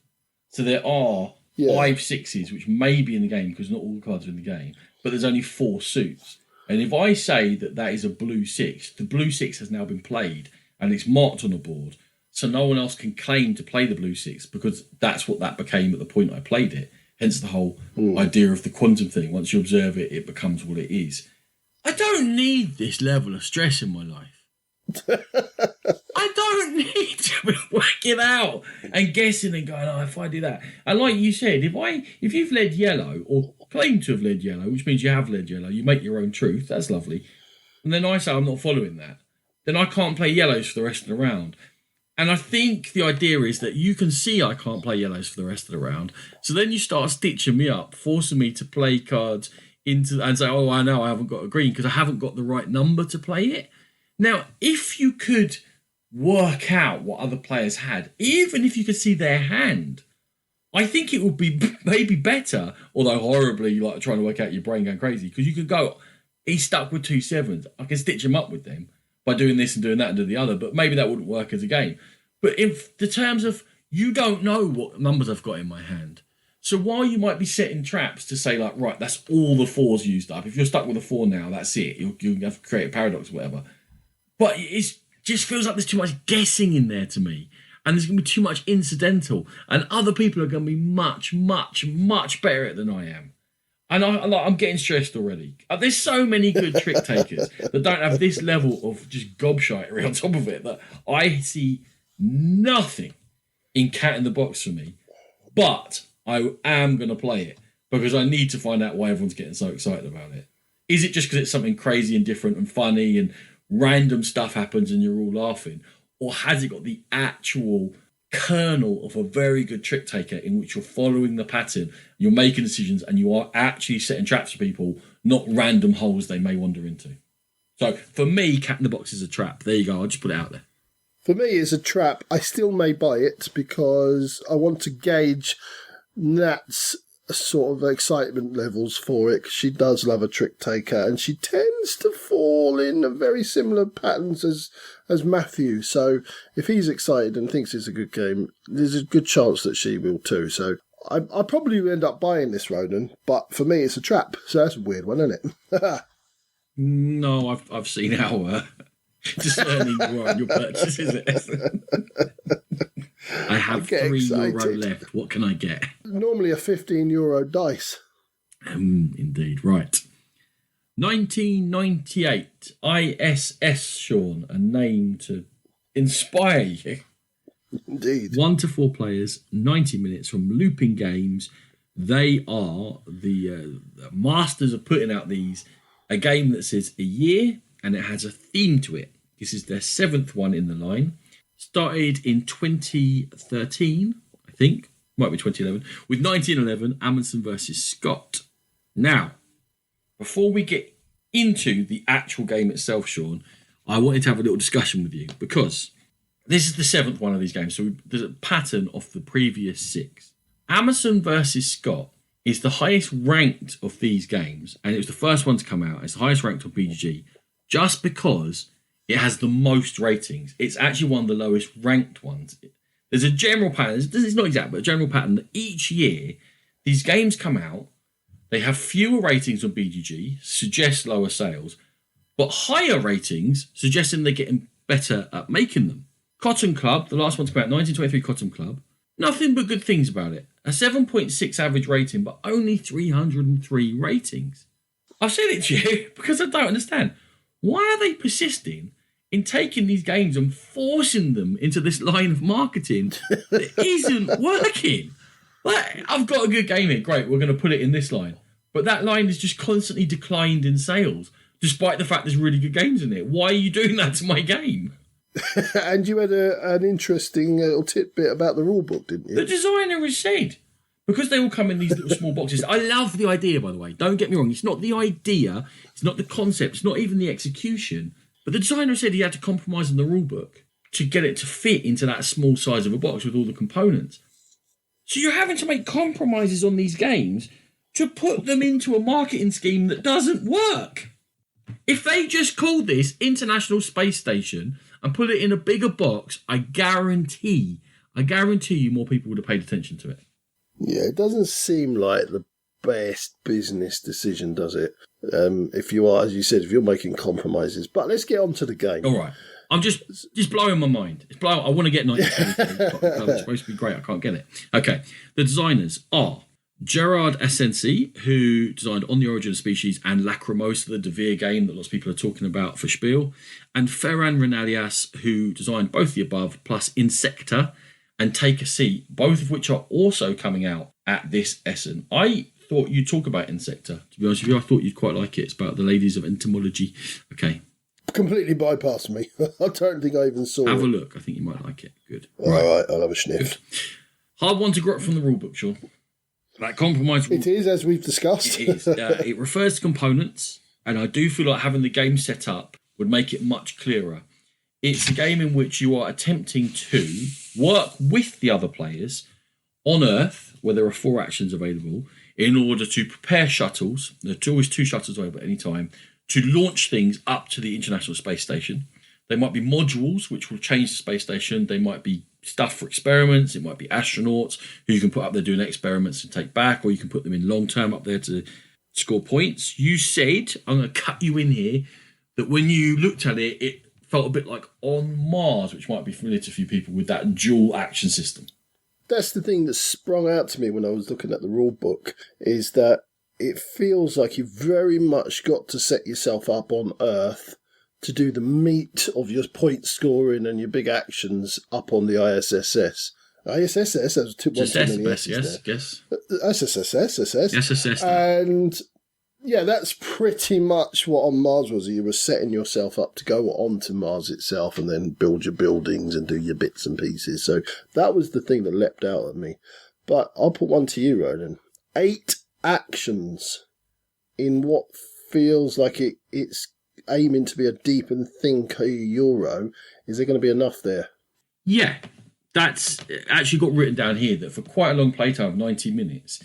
So there are 5 6s, which may be in the game because not all the cards are in the game, but there's only 4 suits. And if I say that is a blue 6, the blue 6 has now been played and it's marked on the board, so no one else can claim to play the blue 6 because that's what that became at the point I played it. Hence the whole idea of the quantum thing. Once you observe it, it becomes what it is. I don't need this level of stress in my life. I don't need to be working out and guessing and going, if I do that. And like you said, if you've led yellow or claim to have led yellow, which means you have led yellow, you make your own truth, that's lovely. And then I say I'm not following that, then I can't play yellows for the rest of the round. And I think the idea is that you can see I can't play yellows for the rest of the round. So then you start stitching me up, forcing me to play cards into and say, I know I haven't got a green because I haven't got the right number to play it. Now, if you could work out what other players had, even if you could see their hand, I think it would be maybe better, although horribly like trying to work out your brain going crazy, because you could go, he's stuck with 2 7s. I can stitch him up with them by doing this and doing that and do the other, but maybe that wouldn't work as a game. But in the terms of, you don't know what numbers I've got in my hand. So while you might be setting traps to say, like, right, that's all the 4s used up. If you're stuck with a 4 now, that's it. You'll have to create a paradox or whatever. But it just feels like there's too much guessing in there to me. And there's going to be too much incidental. And other people are going to be much, much, much better at it than I am. And I'm getting stressed already. There's so many good trick takers that don't have this level of just gobshitery on top of it that I see nothing in Cat in the Box for me. But I am going to play it because I need to find out why everyone's getting so excited about it. Is it just because it's something crazy and different and funny and random stuff happens and you're all laughing? Or has it got the actual kernel of a very good trick taker in which you're following the pattern, you're making decisions, and you are actually setting traps for people, not random holes they may wander into? So for me, Cat in the Box is a trap. There you go. I'll just put it out there. For me, it's a trap. I still may buy it because I want to gauge Nat's sort of excitement levels for it, because she does love a trick taker and she tends to fall in very similar patterns as Matthew. So if he's excited and thinks it's a good game, there's a good chance that she will too. So I'll probably end up buying this, Ronan, but for me it's a trap. So that's a weird one, isn't it? No, I've seen how discerning you are on your purchases. I have €3 left. What can I get? Normally a €15 dice. Indeed, right. 1998 ISS, Sean, a name to inspire you. Indeed. 1 to 4 players, 90 minutes from Looping Games. They are the masters of putting out a game that says a year and it has a theme to it. This is their 7th one in the line. Started in 2013, I think. Might be 2011. With 1911, Amundsen versus Scott. Now, before we get into the actual game itself, Sean, I wanted to have a little discussion with you because this is the 7th one of these games. So there's a pattern of the previous 6. Amundsen versus Scott is the highest ranked of these games. And it was the first one to come out. It's the highest ranked on BGG. Just because it has the most ratings. It's actually one of the lowest ranked ones. There's a general pattern. It's not exact, but a general pattern that each year these games come out. They have fewer ratings on BGG, suggest lower sales, but higher ratings suggesting they're getting better at making them. Cotton Club, the last one to come out, 1923 Cotton Club, nothing but good things about it. A 7.6 average rating, but only 303 ratings. I've said it to you because I don't understand. Why are they persisting in taking these games and forcing them into this line of marketing that isn't working? Like, I've got a good game here, great, we're going to put it in this line. But that line is just constantly declined in sales, despite the fact there's really good games in it. Why are you doing that to my game? And you had an interesting little tidbit about the rulebook, didn't you? The designer has said, because they all come in these little small boxes. I love the idea, by the way. Don't get me wrong. It's not the idea. It's not the concept. It's not even the execution. But the designer said he had to compromise on the rulebook to get it to fit into that small size of a box with all the components. So you're having to make compromises on these games to put them into a marketing scheme that doesn't work. If they just called this International Space Station and put it in a bigger box, I guarantee you more people would have paid attention to it. Yeah, it doesn't seem like the best business decision, does it? If you are, as you said, if you're making compromises. But let's get on to the game. All right. I'm just blowing my mind. I want to get 1923. It's supposed to be great. I can't get it. Okay. The designers are Gerard Asensi, who designed On the Origin of Species and Lacrimosa, the De Vere game that lots of people are talking about for Spiel, and Ferran Renalias, who designed both the above, plus Insecta and Take a Seat, both of which are also coming out at this Essen. I thought you'd talk about Insecta. To be honest with you, I thought you'd quite like it. It's about the ladies of entomology. Okay. Completely bypassed me. I don't think I even saw it. Have a look. I think you might like it. Good. All right, I'll have a sniff. Good. Hard one to grok from the rulebook, Sean. That compromise. It is, as we've discussed. It is. It refers to components, and I do feel like having the game set up would make it much clearer. It's a game in which you are attempting to work with the other players on Earth, where there are 4 actions available, in order to prepare shuttles. There are always 2 shuttles available at any time, to launch things up to the International Space Station. They might be modules, which will change the space station. They might be stuff for experiments. It might be astronauts who you can put up there doing experiments and take back, or you can put them in long term up there to score points. You said, I'm going to cut you in here, that when you looked at it, it felt a bit like On Mars, which might be familiar to a few people, with that dual action system. That's the thing that sprung out to me when I was looking at the rule book, is that it feels like you've very much got to set yourself up on Earth to do the meat of your point scoring and your big actions up on the ISSS. ISSS, that was too many S's there. Yes. SSS. And yeah, that's pretty much what On Mars was. You were setting yourself up to go onto Mars itself and then build your buildings and do your bits and pieces. So that was the thing that leapt out at me. But I'll put one to you, Ronan. 8 actions in what feels like it's aiming to be a deep and thin Euro. Is there going to be enough there? Yeah, that's actually got written down here that for quite a long playtime of 90 minutes,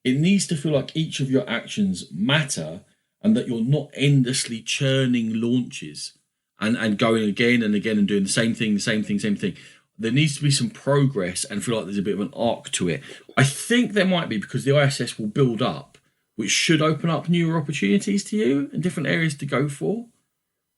it needs to feel like each of your actions matter and that you're not endlessly churning launches and going again and again and doing the same thing. There needs to be some progress and feel like there's a bit of an arc to it. I think there might be, because the ISS will build up, which should open up newer opportunities to you and different areas to go for.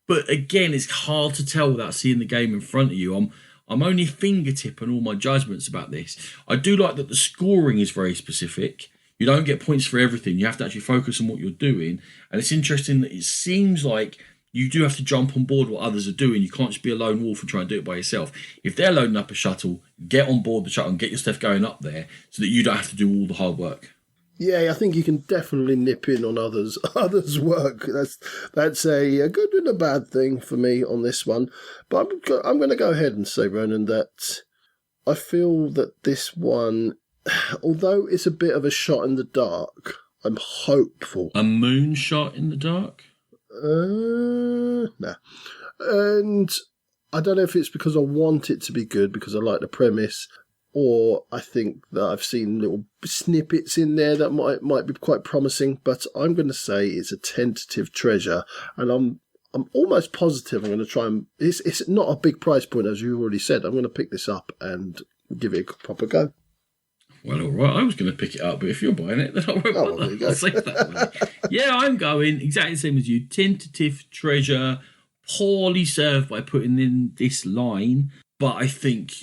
But again, it's hard to tell without seeing the game in front of you. I'm only fingertipping all my judgments about this. I do like that the scoring is very specific. You don't get points for everything. You have to actually focus on what you're doing. And it's interesting that it seems like you do have to jump on board what others are doing. You can't just be a lone wolf and try and do it by yourself. If they're loading up a shuttle, get on board the shuttle and get your stuff going up there so that you don't have to do all the hard work. Yeah, I think you can definitely nip in on others' work. That's a good and a bad thing for me on this one. But I'm going to go ahead and say, Ronan, that I feel that this one, although it's a bit of a shot in the dark, I'm hopeful. A moonshot in the dark? Nah. And I don't know if it's because I want it to be good, because I like the premise, or I think that I've seen little snippets in there that might be quite promising, but I'm going to say it's a tentative treasure, and I'm almost positive I'm going to try and... It's not a big price point, as you already said. I'm going to pick this up and give it a proper go. Well, all right. I was going to pick it up, but if you're buying it, then I won't. Well, there you go. I'll save that money. Yeah, I'm going exactly the same as you. Tentative treasure, poorly served by putting in this line, but I think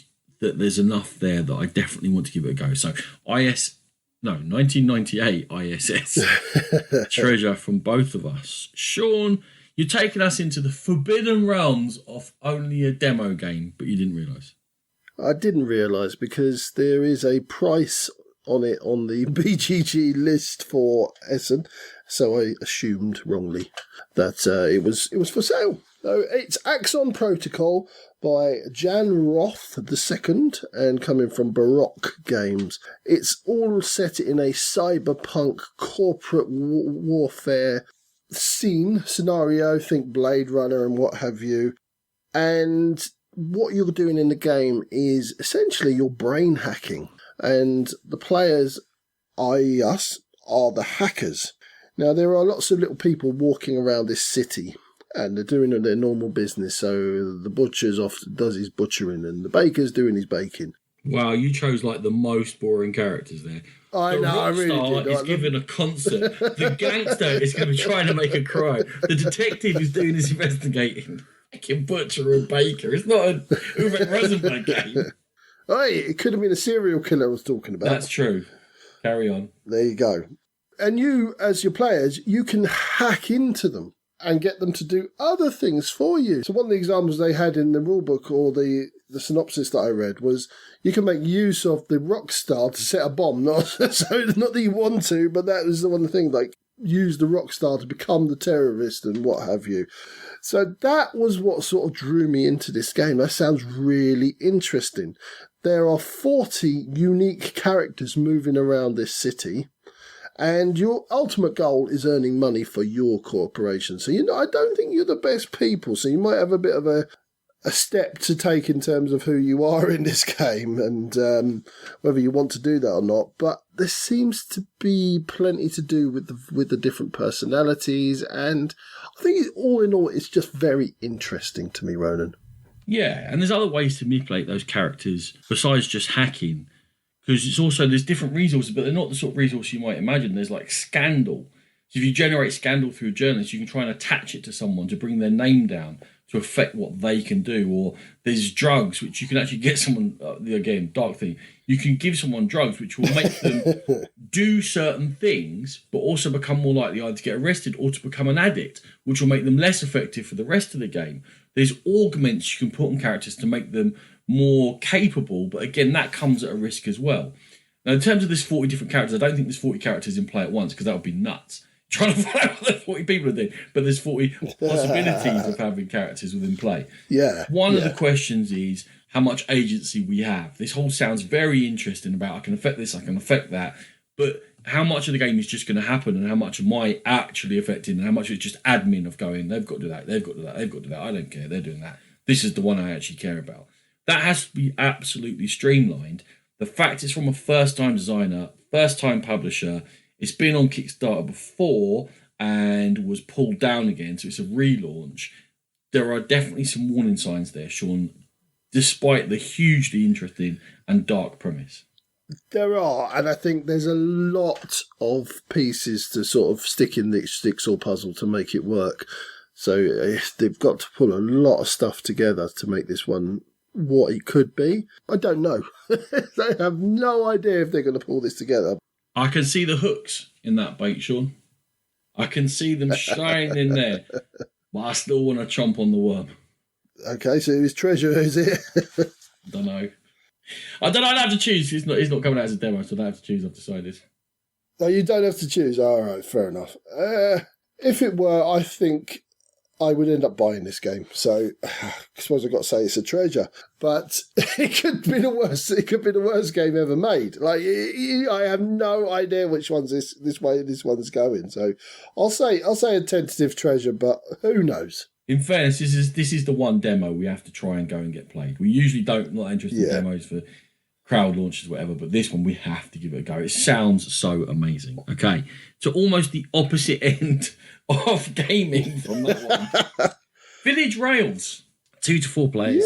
that there's enough there that I definitely want to give it a go. So 1998 ISS treasure from both of us. Sean, you're taking us into the forbidden realms of only a demo game, but you didn't realise. I didn't realise because there is a price on it on the BGG list for Essen, so I assumed wrongly that it was for sale. So it's Axon Protocol by Jan Roth II and coming from Baruch Games. It's all set in a cyberpunk corporate warfare scenario, think Blade Runner and what have you, and what you're doing in the game is essentially you're brain hacking, and the players, i.e. us, are the hackers. Now, there are lots of little people walking around this city, and they're doing their normal business. So the butcher's off does his butchering, and the baker's doing his baking. Wow, you chose like the most boring characters there. I know, I really did. Is giving a concert. The gangster is going to be trying to make a crime. The detective is doing his investigating. Butcher and baker. It's not a Uwe Rosenberg game. Hey, it could have been a serial killer I was talking about. That's true. Carry on. There you go. And you, as your players, you can hack into them and get them to do other things for you. So one of the examples they had in the rulebook or the synopsis that I read was you can make use of the rock star to set a bomb. Not that you want to, but that was the one thing, like use the rock star to become the terrorist and what have you. So that was what sort of drew me into this game. That sounds really interesting. There are 40 unique characters moving around this city, and your ultimate goal is earning money for your corporation. So, I don't think you're the best people, so you might have a bit of a step to take in terms of who you are in this game and whether you want to do that or not. But there seems to be plenty to do with the different personalities, and I think all in all, it's just very interesting to me, Ronan. Yeah, and there's other ways to manipulate those characters besides just hacking, because it's also, there's different resources, but they're not the sort of resource you might imagine. There's like scandal. So if you generate scandal through a journalist, you can try and attach it to someone to bring their name down to affect what they can do. Or there's drugs, which you can actually get someone, again, dark thing, you can give someone drugs which will make them do certain things, but also become more likely either to get arrested or to become an addict, which will make them less effective for the rest of the game. There's augments you can put on characters to make them more capable, but again, that comes at a risk as well. Now, in terms of this 40 different characters, I don't think there's 40 characters in play at once, because that would be nuts. Trying to find out what the 40 people are doing, but there's 40 possibilities of having characters within play. Yeah. One of the questions is how much agency we have. This whole sounds very interesting about I can affect this, I can affect that, but how much of the game is just going to happen and how much am I actually affecting and how much is just admin of going, they've got to do that, they've got to do that, they've got to do that, I don't care, they're doing that. This is the one I actually care about. That has to be absolutely streamlined. The fact it's from a first-time designer, first-time publisher, it's been on Kickstarter before and was pulled down again, so it's a relaunch. There are definitely some warning signs there, Sean, despite the hugely interesting and dark premise. There are, and I think there's a lot of pieces to sort of stick in the jigsaw puzzle to make it work. So they've got to pull a lot of stuff together to make this one what it could be. I don't know. They have no idea if they're going to pull this together. I can see the hooks in that bait, Sean. I can see them shining there, but I still want to chomp on the worm. Okay, so whose treasure is it? I don't know. I don't know. I'd have to choose. He's not coming out as a demo, so I don't have to choose. I've decided. No, you don't have to choose. All right, fair enough. If it were, I think I would end up buying this game. So I suppose I've got to say it's a treasure. But it could be the worst. It could be the worst game ever made. Like I have no idea which one's this way this one's going. So I'll say a tentative treasure, but who knows? In fairness, this is the one demo we have to try and go and get played. We usually not interested in demos for crowd launches, whatever, but this one we have to give it a go. It sounds so amazing. Okay, so almost the opposite end of gaming from that one. Village Rails, 2 to 4 players,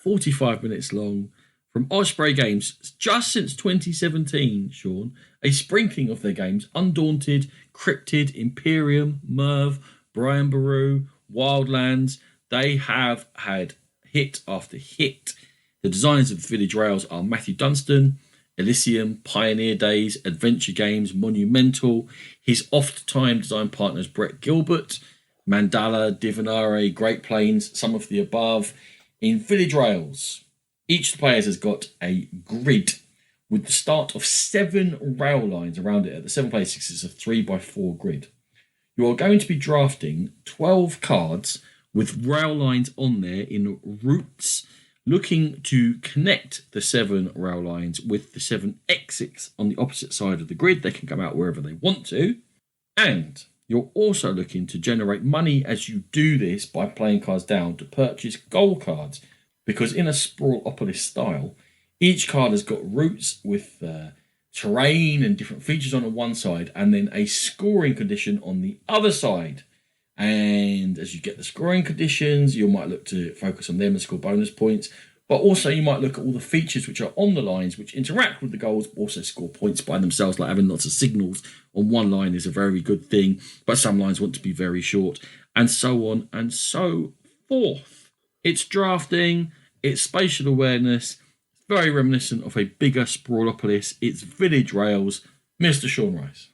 45 minutes long, from Osprey Games, just since 2017, Sean. A sprinkling of their games: Undaunted, Cryptid, Imperium, Merv, Brian Baruch, Wildlands. They have had hit after hit. The designers of Village Rails are Matthew Dunstan, Elysium, Pioneer Days, Adventure Games, Monumental. His oft-time design partners Brett Gilbert, Mandala, Divinare, Great Plains, some of the above. In Village Rails, each of the players has got a grid with the start of 7 rail lines around it. At the 7 places, it's a 3x4 grid. You are going to be drafting 12 cards with rail lines on there in routes, looking to connect the 7 rail lines with the 7 exits on the opposite side of the grid. They can come out wherever they want to. And you're also looking to generate money as you do this by playing cards down to purchase goal cards. Because in a Sprawlopolis style, each card has got routes with terrain and different features on one side, and then a scoring condition on the other side. And as you get the scoring conditions, you might look to focus on them and score bonus points. But also you might look at all the features which are on the lines, which interact with the goals, but also score points by themselves, like having lots of signals on one line is a very good thing, but some lines want to be very short, and so on and so forth. It's drafting, it's spatial awareness, it's very reminiscent of a bigger Sprawlopolis. It's Village Rails, Mr. Sean Rice.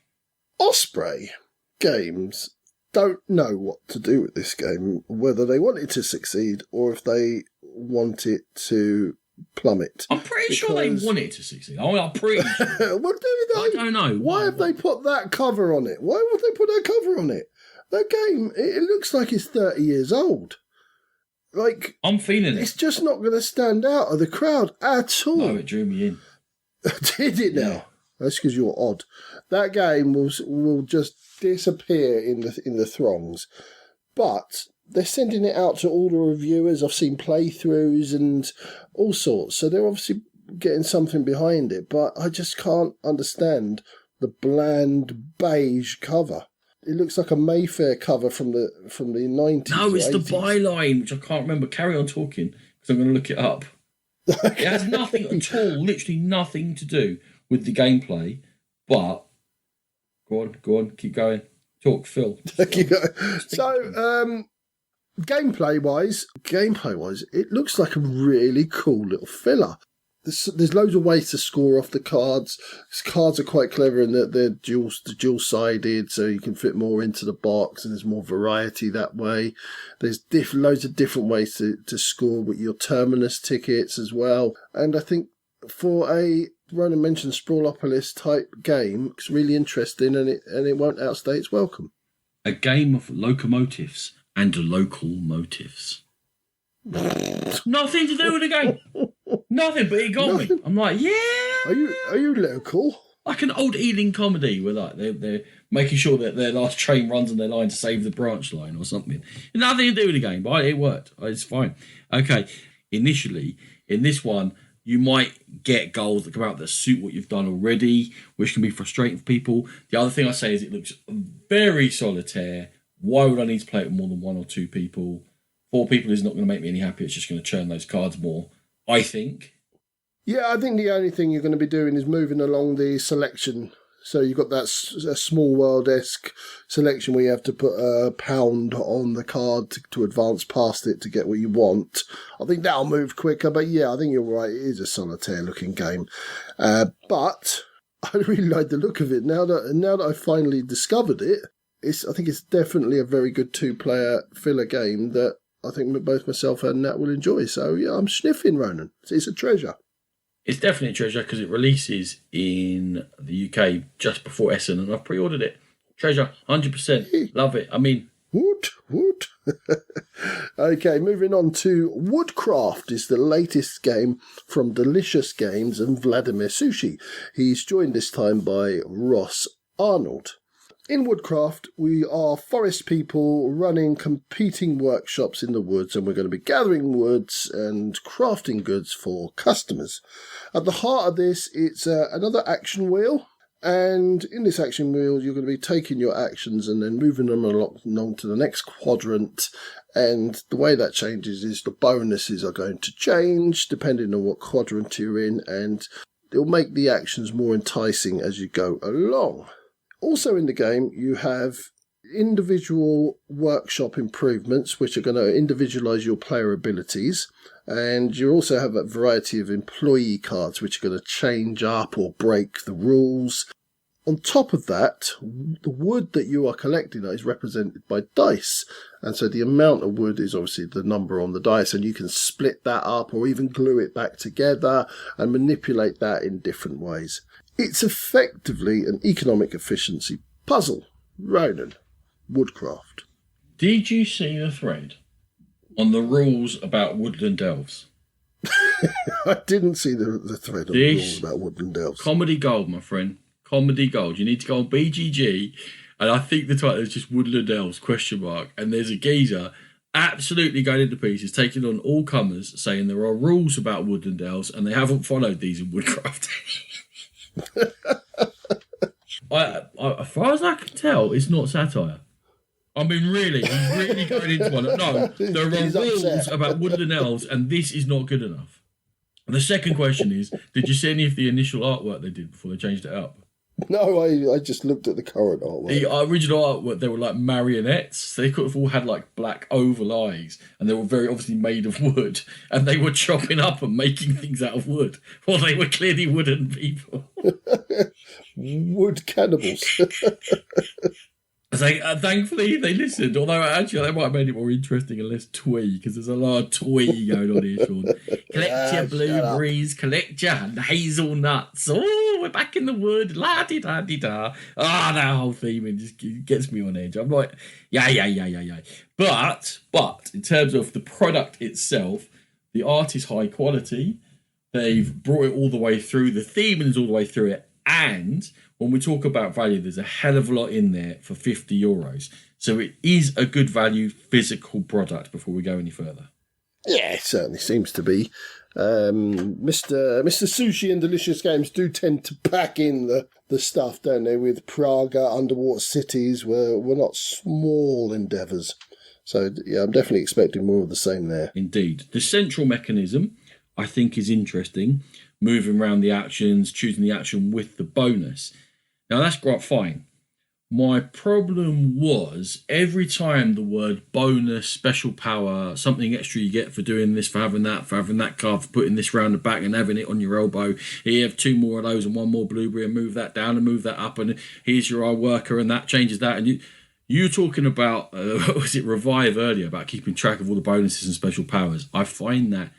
Osprey Games don't know what to do with this game, whether they want it to succeed or if they want it to plummet. I'm pretty sure they want it to succeed. I'm pretty sure. What do they? I don't know. Why have they put that cover on it? Why would they put that cover on it? That game, it looks like it's 30 years old. Like, I'm feeling it. It's just not going to stand out of the crowd at all. No, it drew me in. Did it now? Yeah. That's because you're odd. That game will just disappear in the throngs. But they're sending it out to all the reviewers. I've seen playthroughs and all sorts. So they're obviously getting something behind it. But I just can't understand the bland beige cover. It looks like a Mayfair cover from the 90s. No, it's 80s. the byline, which I can't remember. Carry on talking, because I'm going to look it up. Okay. It has nothing at all, literally nothing to do with the gameplay. But go on, keep going. Talk, Phil. So, gameplay-wise, it looks like a really cool little filler. There's loads of ways to score off the cards. These cards are quite clever in that they're dual-sided, so you can fit more into the box, and there's more variety that way. There's loads of different ways to score with your Terminus tickets as well. And I think for a Ronan mentioned Sprawlopolis type game, it's really interesting, and it won't outstay its welcome. A game of locomotives and local motives. Nothing to do with the game. Nothing, but it got me. I'm like, yeah. Are you local? Like an old Ealing comedy where like they're making sure that their last train runs on their line to save the branch line or something. Nothing to do with the game, but it worked. It's fine. Okay. Initially, in this one, you might get goals that come out that suit what you've done already, which can be frustrating for people. The other thing I say is it looks very solitaire. Why would I need to play it with more than 1 or 2 people? 4 people is not going to make me any happy. It's just going to churn those cards more, I think. Yeah, I think the only thing you're going to be doing is moving along the selection. So you've got that a small world-esque selection where you have to put a pound on the card to advance past it to get what you want. I think that'll move quicker, but yeah, I think you're right. It is a solitaire-looking game. But I really like the look of it. Now that I've finally discovered it, I think it's definitely a very good 2-player filler game that I think both myself and Nat will enjoy. So yeah, I'm sniffing Ronan. It's a treasure. It's definitely a treasure because it releases in the UK just before Essen, and I've pre-ordered it. Treasure, 100%. Love it. I mean... Woot. Okay, moving on to Woodcraft is the latest game from Delicious Games and Vladimir Sushi. He's joined this time by Ross Arnold. In Woodcraft, we are forest people running competing workshops in the woods, and we're going to be gathering woods and crafting goods for customers. At the heart of this, it's another action wheel, and in this action wheel, you're going to be taking your actions and then moving them along to the next quadrant, and the way that changes is the bonuses are going to change depending on what quadrant you're in, and it'll make the actions more enticing as you go along. Also in the game, you have individual workshop improvements, which are going to individualise your player abilities. And you also have a variety of employee cards, which are going to change up or break the rules. On top of that, the wood that you are collecting is represented by dice. And so the amount of wood is obviously the number on the dice, and you can split that up or even glue it back together and manipulate that in different ways. It's effectively an economic efficiency puzzle. Ronan, Woodcraft. Did you see the thread on the rules about woodland elves? I didn't see the thread on the rules about woodland elves. Comedy gold, my friend. Comedy gold. You need to go on BGG, and I think the title is just Woodland Elves, ? And there's a geezer absolutely going into pieces, taking on all comers, saying there are rules about woodland elves, and they haven't followed these in Woodcraft. As far as I can tell, it's not satire. I mean, really, he's really going into one. No, there are rules about woodland elves, and this is not good enough. And the second question is, did you see any of the initial artwork they did before they changed it up? No, I just looked at the current artwork. The original artwork, they were like marionettes. They could have all had like black oval eyes, and they were very obviously made of wood, and they were chopping up and making things out of wood. Well, they were clearly wooden people. Wood cannibals. Thankfully, they listened, although actually they might have made it more interesting and less twee, because there's a lot of twee going on here, Sean. Collect your blueberries, collect your hazelnuts. Oh, we're back in the wood. La-di-da-di-da. That whole theme, it just gets me on edge. I'm like, yeah. But, in terms of the product itself, the art is high quality. They've brought it all the way through. The theme is all the way through it. And when we talk about value, there's a hell of a lot in there for €50. So it is a good value physical product before we go any further. Yeah, it certainly seems to be. Mr. Sushi and Delicious Games do tend to pack in the stuff, don't they, with Praga, underwater cities, were not small endeavours. So, yeah, I'm definitely expecting more of the same there. Indeed. The central mechanism, I think, is interesting. Moving around the actions, choosing the action with the bonus. Now, that's quite fine. My problem was every time the word bonus, special power, something extra you get for doing this, for having that card, for putting this round the back and having it on your elbow. Here you have 2 more of those and 1 more blueberry, and move that down and move that up, and here's your eye worker, and that changes that. And you talking about, was it Revive earlier, about keeping track of all the bonuses and special powers. I find that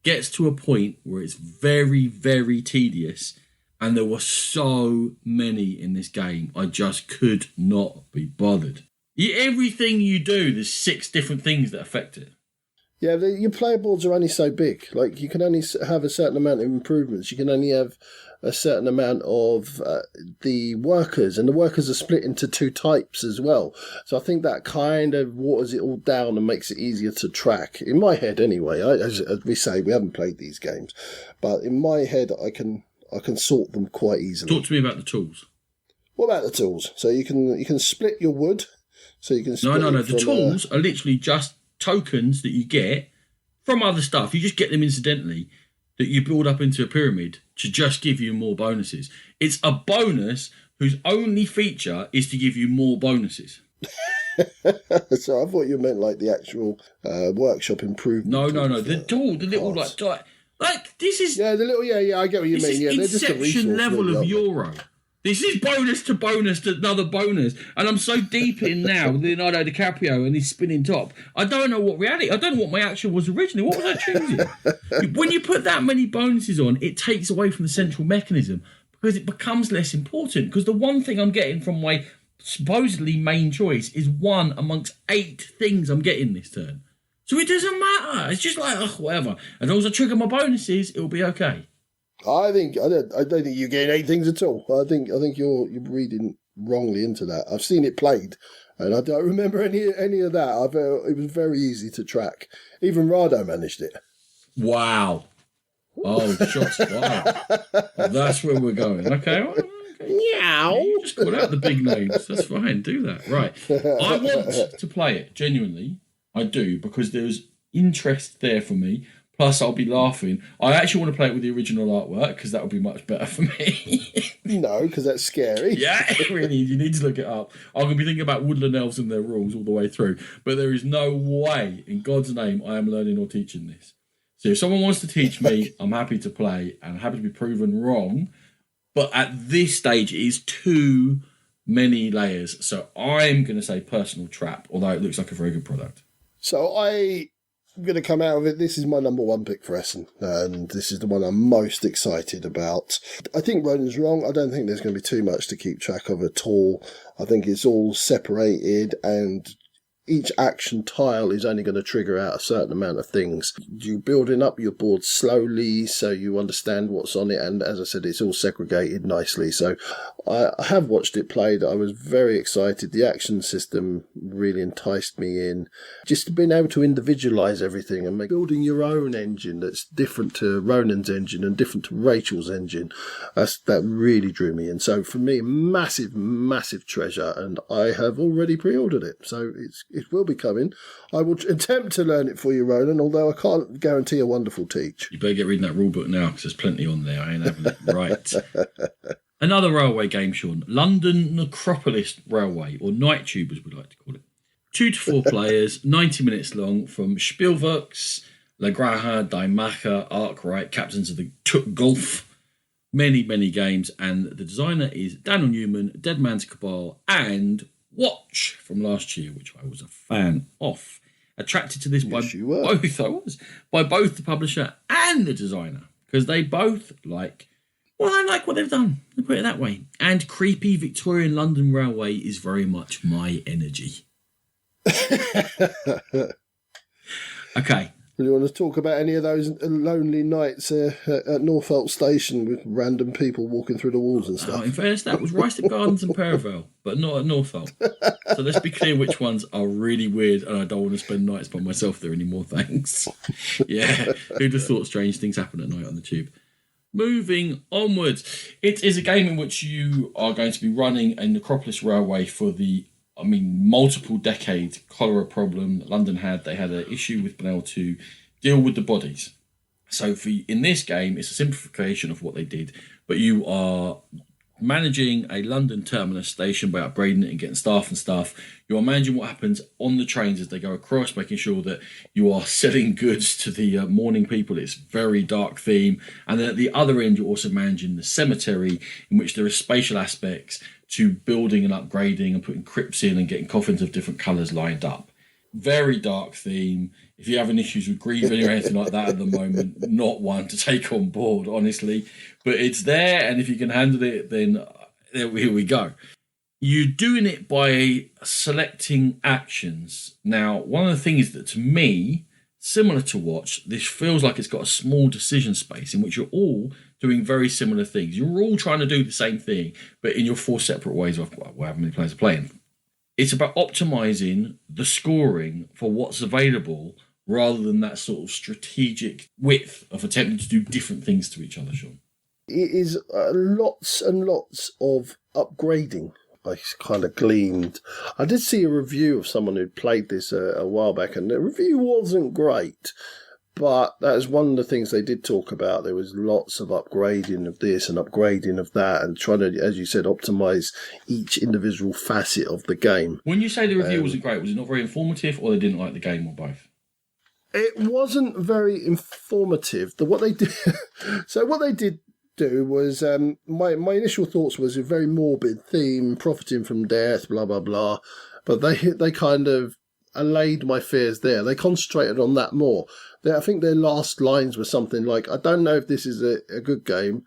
gets to a point where it's very, very tedious, and there were so many in this game, I just could not be bothered. Everything you do, there's 6 different things that affect it. Yeah, your player boards are only so big. Like, you can only have a certain amount of improvements. You can only have a certain amount of the workers, and the workers are split into 2 types as well. So I think that kind of waters it all down and makes it easier to track. In my head, anyway. As we say, we haven't played these games, but in my head, I can sort them quite easily. Talk to me about the tools. What about the tools? So you can split your wood. So you can split No. The tools are literally just tokens that you get from other stuff. You just get them incidentally, that you build up into a pyramid to just give you more bonuses. It's a bonus whose only feature is to give you more bonuses. So I thought you meant like the actual workshop improvement. No. The little like this is the little I get what you mean. Yeah, they're just a resource level of Euro. This is bonus to another bonus. And I'm so deep in now with Leonardo DiCaprio and his spinning top. I don't know what reality. I don't know what my action was originally. What was I choosing? When you put that many bonuses on, it takes away from the central mechanism because it becomes less important. Because the one thing I'm getting from my supposedly main choice is 1 amongst 8 things I'm getting this turn. So it doesn't matter. It's just like, whatever. As long as I trigger my bonuses, it'll be okay. I don't think you're getting 8 things at all. I think you're reading wrongly into that. I've seen it played, and I don't remember any of that. It was very easy to track. Even Rado managed it. Wow. Oh, shots fired. That's where we're going. Okay. Okay. Meow. You just call out the big names. That's fine. Do that. Right. I want to play it, genuinely. I do, because there's interest there for me. Plus, I'll be laughing. I actually want to play it with the original artwork, because that would be much better for me. No, because that's scary. Yeah, really. You need to look it up. I'm going to be thinking about woodland elves and their rules all the way through. But there is no way, in God's name, I am learning or teaching this. So if someone wants to teach me, I'm happy to play and happy to be proven wrong. But at this stage, it is too many layers. So I'm going to say personal trap, although it looks like a very good product. So I'm going to come out of it. This is my number one pick for Essen, and this is the one I'm most excited about. I think Ronan's wrong. I don't think there's going to be too much to keep track of at all. I think it's all separated, and each action tile is only going to trigger out a certain amount of things. You're building up your board slowly so you understand what's on it, and as I said, it's all segregated nicely. So I have watched it played. I was very excited. The action system really enticed me in. Just being able to individualise everything and building your own engine that's different to Ronan's engine and different to Rachel's engine, that really drew me in. So for me, massive treasure, and I have already pre-ordered it. So it will be coming. I will attempt to learn it for you, Ronan, although I can't guarantee a wonderful teach. You better get reading that rule book now, because there's plenty on there. I ain't having it. Right. Another railway game, Sean. London Necropolis Railway, or Night Tube as we like to call it. 2 to 4 players, 90 minutes long, from Spielworks, La Graha, Die Macher, Arkwright, Captains of the Took Golf. Many games, and the designer is Daniel Newman, Dead Man's Cabal, and Watch from last year, which I was a fan of. Attracted to this by both the publisher and the designer, because they both like what they've done. Let's put it that way. And creepy Victorian London Railway is very much my energy. Okay. Do you want to talk about any of those lonely nights at Norfolk Station with random people walking through the walls and stuff? In fairness, that was Ruyston Gardens and Perivale, but not at Norfolk. So let's be clear which ones are really weird, and I don't want to spend nights by myself there anymore, thanks. Yeah, who'd have thought strange things happen at night on the tube? Moving onwards. It is a game in which you are going to be running a Necropolis Railway for multiple decade cholera problem that London had. They had an issue with being able to deal with the bodies. So in this game, it's a simplification of what they did, but you are managing a London terminus station by upgrading it and getting staff and stuff. You are managing what happens on the trains as they go across, making sure that you are selling goods to the mourning people. It's very dark theme. And then at the other end, you're also managing the cemetery, in which there are spatial aspects to building and upgrading and putting crypts in and getting coffins of different colours lined up. Very dark theme. If you're having issues with grieving or anything like that at the moment, not one to take on board, honestly. But it's there, and if you can handle it, then here we go. You're doing it by selecting actions. Now, one of the things that, to me, similar to Watch, this feels like it's got a small decision space in which you're all doing very similar things. You're all trying to do the same thing, but in your 4 separate ways of however many players are playing. It's about optimizing the scoring for what's available rather than that sort of strategic width of attempting to do different things to each other, Sean. It is lots and lots of upgrading. I kind of gleaned. I did see a review of someone who'd played this a while back, and the review wasn't great. But that is one of the things they did talk about. There was lots of upgrading of this and upgrading of that, and trying to, as you said, optimise each individual facet of the game. When you say the review wasn't great, was it not very informative, or they didn't like the game, or both? It wasn't very informative. What they did do was, my initial thoughts was a very morbid theme, profiting from death, blah, blah, blah. But they kind of allayed my fears there. They concentrated on that more. I think their last lines were something like, I don't know if this is a good game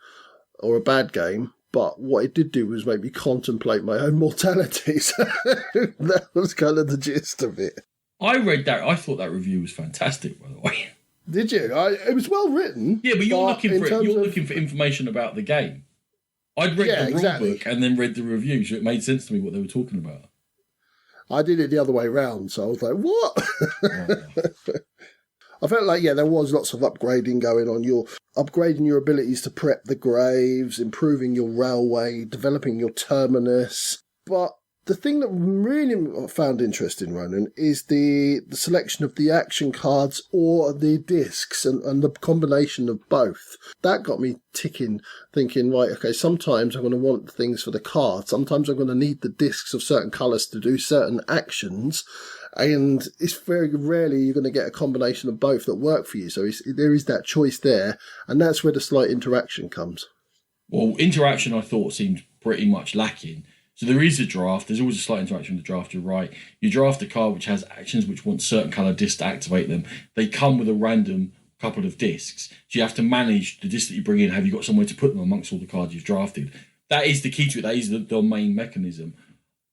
or a bad game, but what it did do was make me contemplate my own mortality. So that was kind of the gist of it. I read that. I thought that review was fantastic, by the way. Did you? It was well written. Yeah, but you're looking for information about the game. I'd read the rule book and then read the review, so it made sense to me what they were talking about. I did it the other way round, so I was like, what? Oh. I felt like, there was lots of upgrading going on. You're upgrading your abilities to prep the graves, improving your railway, developing your terminus. But the thing that really found interesting, Ronan, is the selection of the action cards or the discs and the combination of both. That got me ticking, thinking, right, okay, sometimes I'm going to want things for the cards. Sometimes I'm going to need the discs of certain colours to do certain actions. And it's very rarely you're going to get a combination of both that work for you. So there is that choice there. And that's where the slight interaction comes. Well, interaction I thought seemed pretty much lacking. So there is a draft. There's always a slight interaction with the draft. You're right. You draft a card which has actions which want certain colour discs to activate them. They come with a random couple of discs. So you have to manage the discs that you bring in. Have you got somewhere to put them amongst all the cards you've drafted? That is the key to it. That is the main mechanism.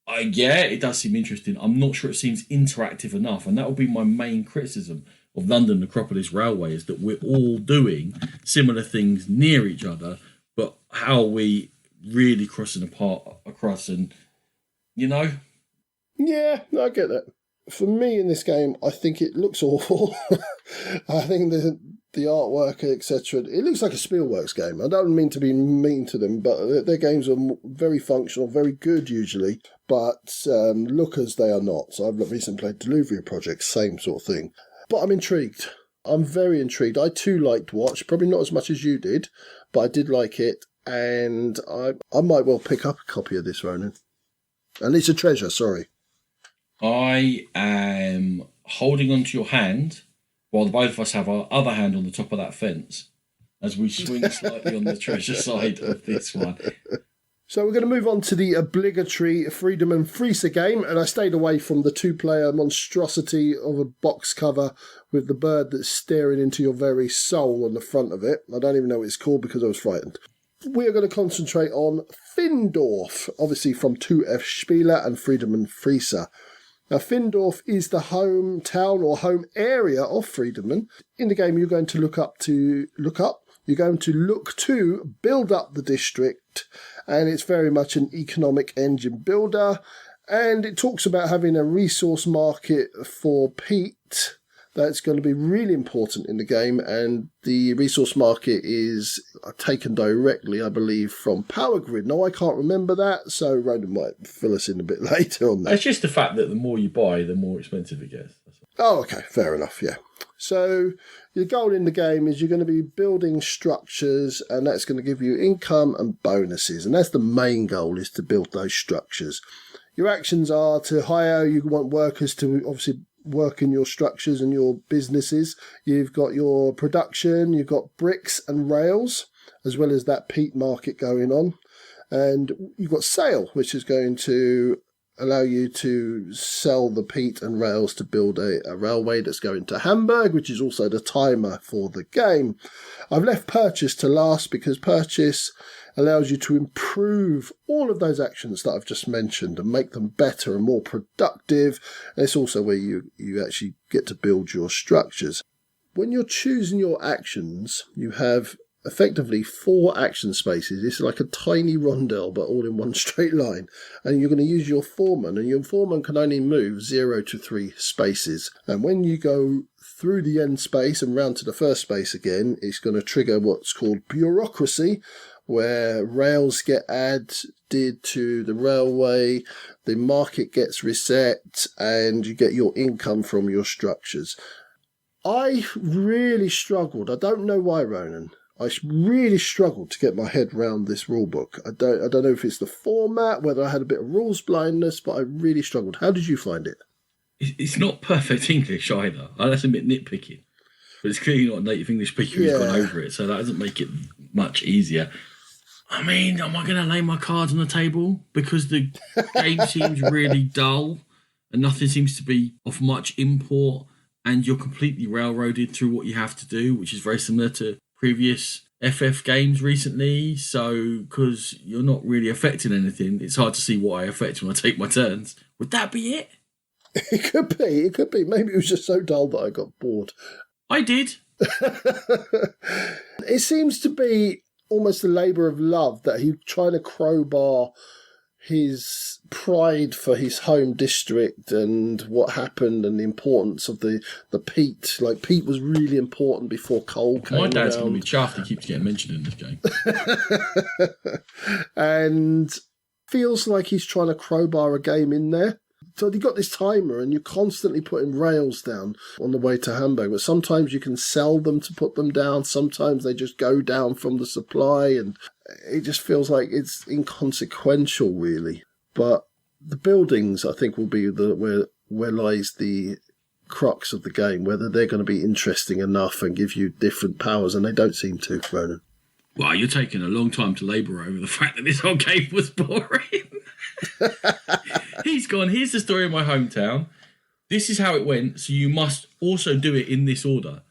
It does seem interesting. I'm not sure it seems interactive enough. And that will be my main criticism of London Necropolis Railway, is that we're all doing similar things near each other, but how are we really crossing across and, Yeah, I get that. For me in this game, I think it looks awful. I think the artwork, etc., it looks like a Spielworks game. I don't mean to be mean to them, but their games are very functional, very good usually, but look as they are not. So I've recently played Deluvia Project, same sort of thing. But I'm intrigued. I'm very intrigued. I too liked Watch, probably not as much as you did, but I did like it. And I might well pick up a copy of this, Ronan. And it's a treasure, sorry. I am holding onto your hand while the both of us have our other hand on the top of that fence as we swing slightly on the treasure side of this one. So we're going to move on to the obligatory Freedom and Freezer game, and I stayed away from the two-player monstrosity of a box cover with the bird that's staring into your very soul on the front of it. I don't even know what it's called because I was frightened. We are going to concentrate on Findorf, obviously from 2F Spiel and Freedom and Freezer. Now, Findorf is the hometown or home area of Friedemann. In the game, you're going to you're going to look to build up the district, and it's very much an economic engine builder. And it talks about having a resource market for peat. That's going to be really important in the game, and the resource market is taken directly, I believe, from Power Grid. Now, I can't remember that, so Ronan might fill us in a bit later on that. It's just the fact that the more you buy, the more expensive it gets. Oh, okay, fair enough, yeah. So your goal in the game is you're going to be building structures, and that's going to give you income and bonuses, and that's the main goal, is to build those structures. Your actions are to hire, you want workers to obviously work in your structures and your businesses. You've got your production, you've got bricks and rails, as well as that peat market going on. And you've got sale, which is going to allow you to sell the peat and rails to build a railway that's going to Hamburg, which is also the timer for the game. I've left purchase to last because purchase allows you to improve all of those actions that I've just mentioned and make them better and more productive. And it's also where you actually get to build your structures. When you're choosing your actions, you have effectively 4 action spaces. It's like a tiny rondel, but all in one straight line. And you're going to use your foreman, and your foreman can only move 0 to 3 spaces. And when you go through the end space and round to the first space again, it's going to trigger what's called bureaucracy, where rails get added to the railway, the market gets reset, and you get your income from your structures. I really struggled. I don't know why, Ronan. I really struggled to get my head around this rule book. I don't know if it's the format, whether I had a bit of rules blindness, but I really struggled. How did you find it? It's not perfect English either. That's a bit nitpicking. But it's clearly not a native English speaker who's gone over it, so that doesn't make it much easier. I mean, am I going to lay my cards on the table? Because the game seems really dull and nothing seems to be of much import, and you're completely railroaded through what you have to do, which is very similar to previous FF games recently. So, because you're not really affecting anything, it's hard to see what I affect when I take my turns. Would that be it? It could be. Maybe it was just so dull that I got bored. I did. It seems to be almost a labour of love that he's trying to crowbar his pride for his home district and what happened and the importance of the peat. Like, peat was really important before coal came around. My dad's going to be chuffed. He keeps getting mentioned in this game. And feels like he's trying to crowbar a game in there. So you got this timer and you're constantly putting rails down on the way to Hamburg. But sometimes you can sell them to put them down. Sometimes they just go down from the supply. And it just feels like it's inconsequential, really. But the buildings, I think, will be where lies the crux of the game, whether they're going to be interesting enough and give you different powers. And they don't seem to, Ronan. Well, you're taking a long time to labour over the fact that this whole game was boring. He's gone, here's the story of my hometown. This is how it went, so you must also do it in this order.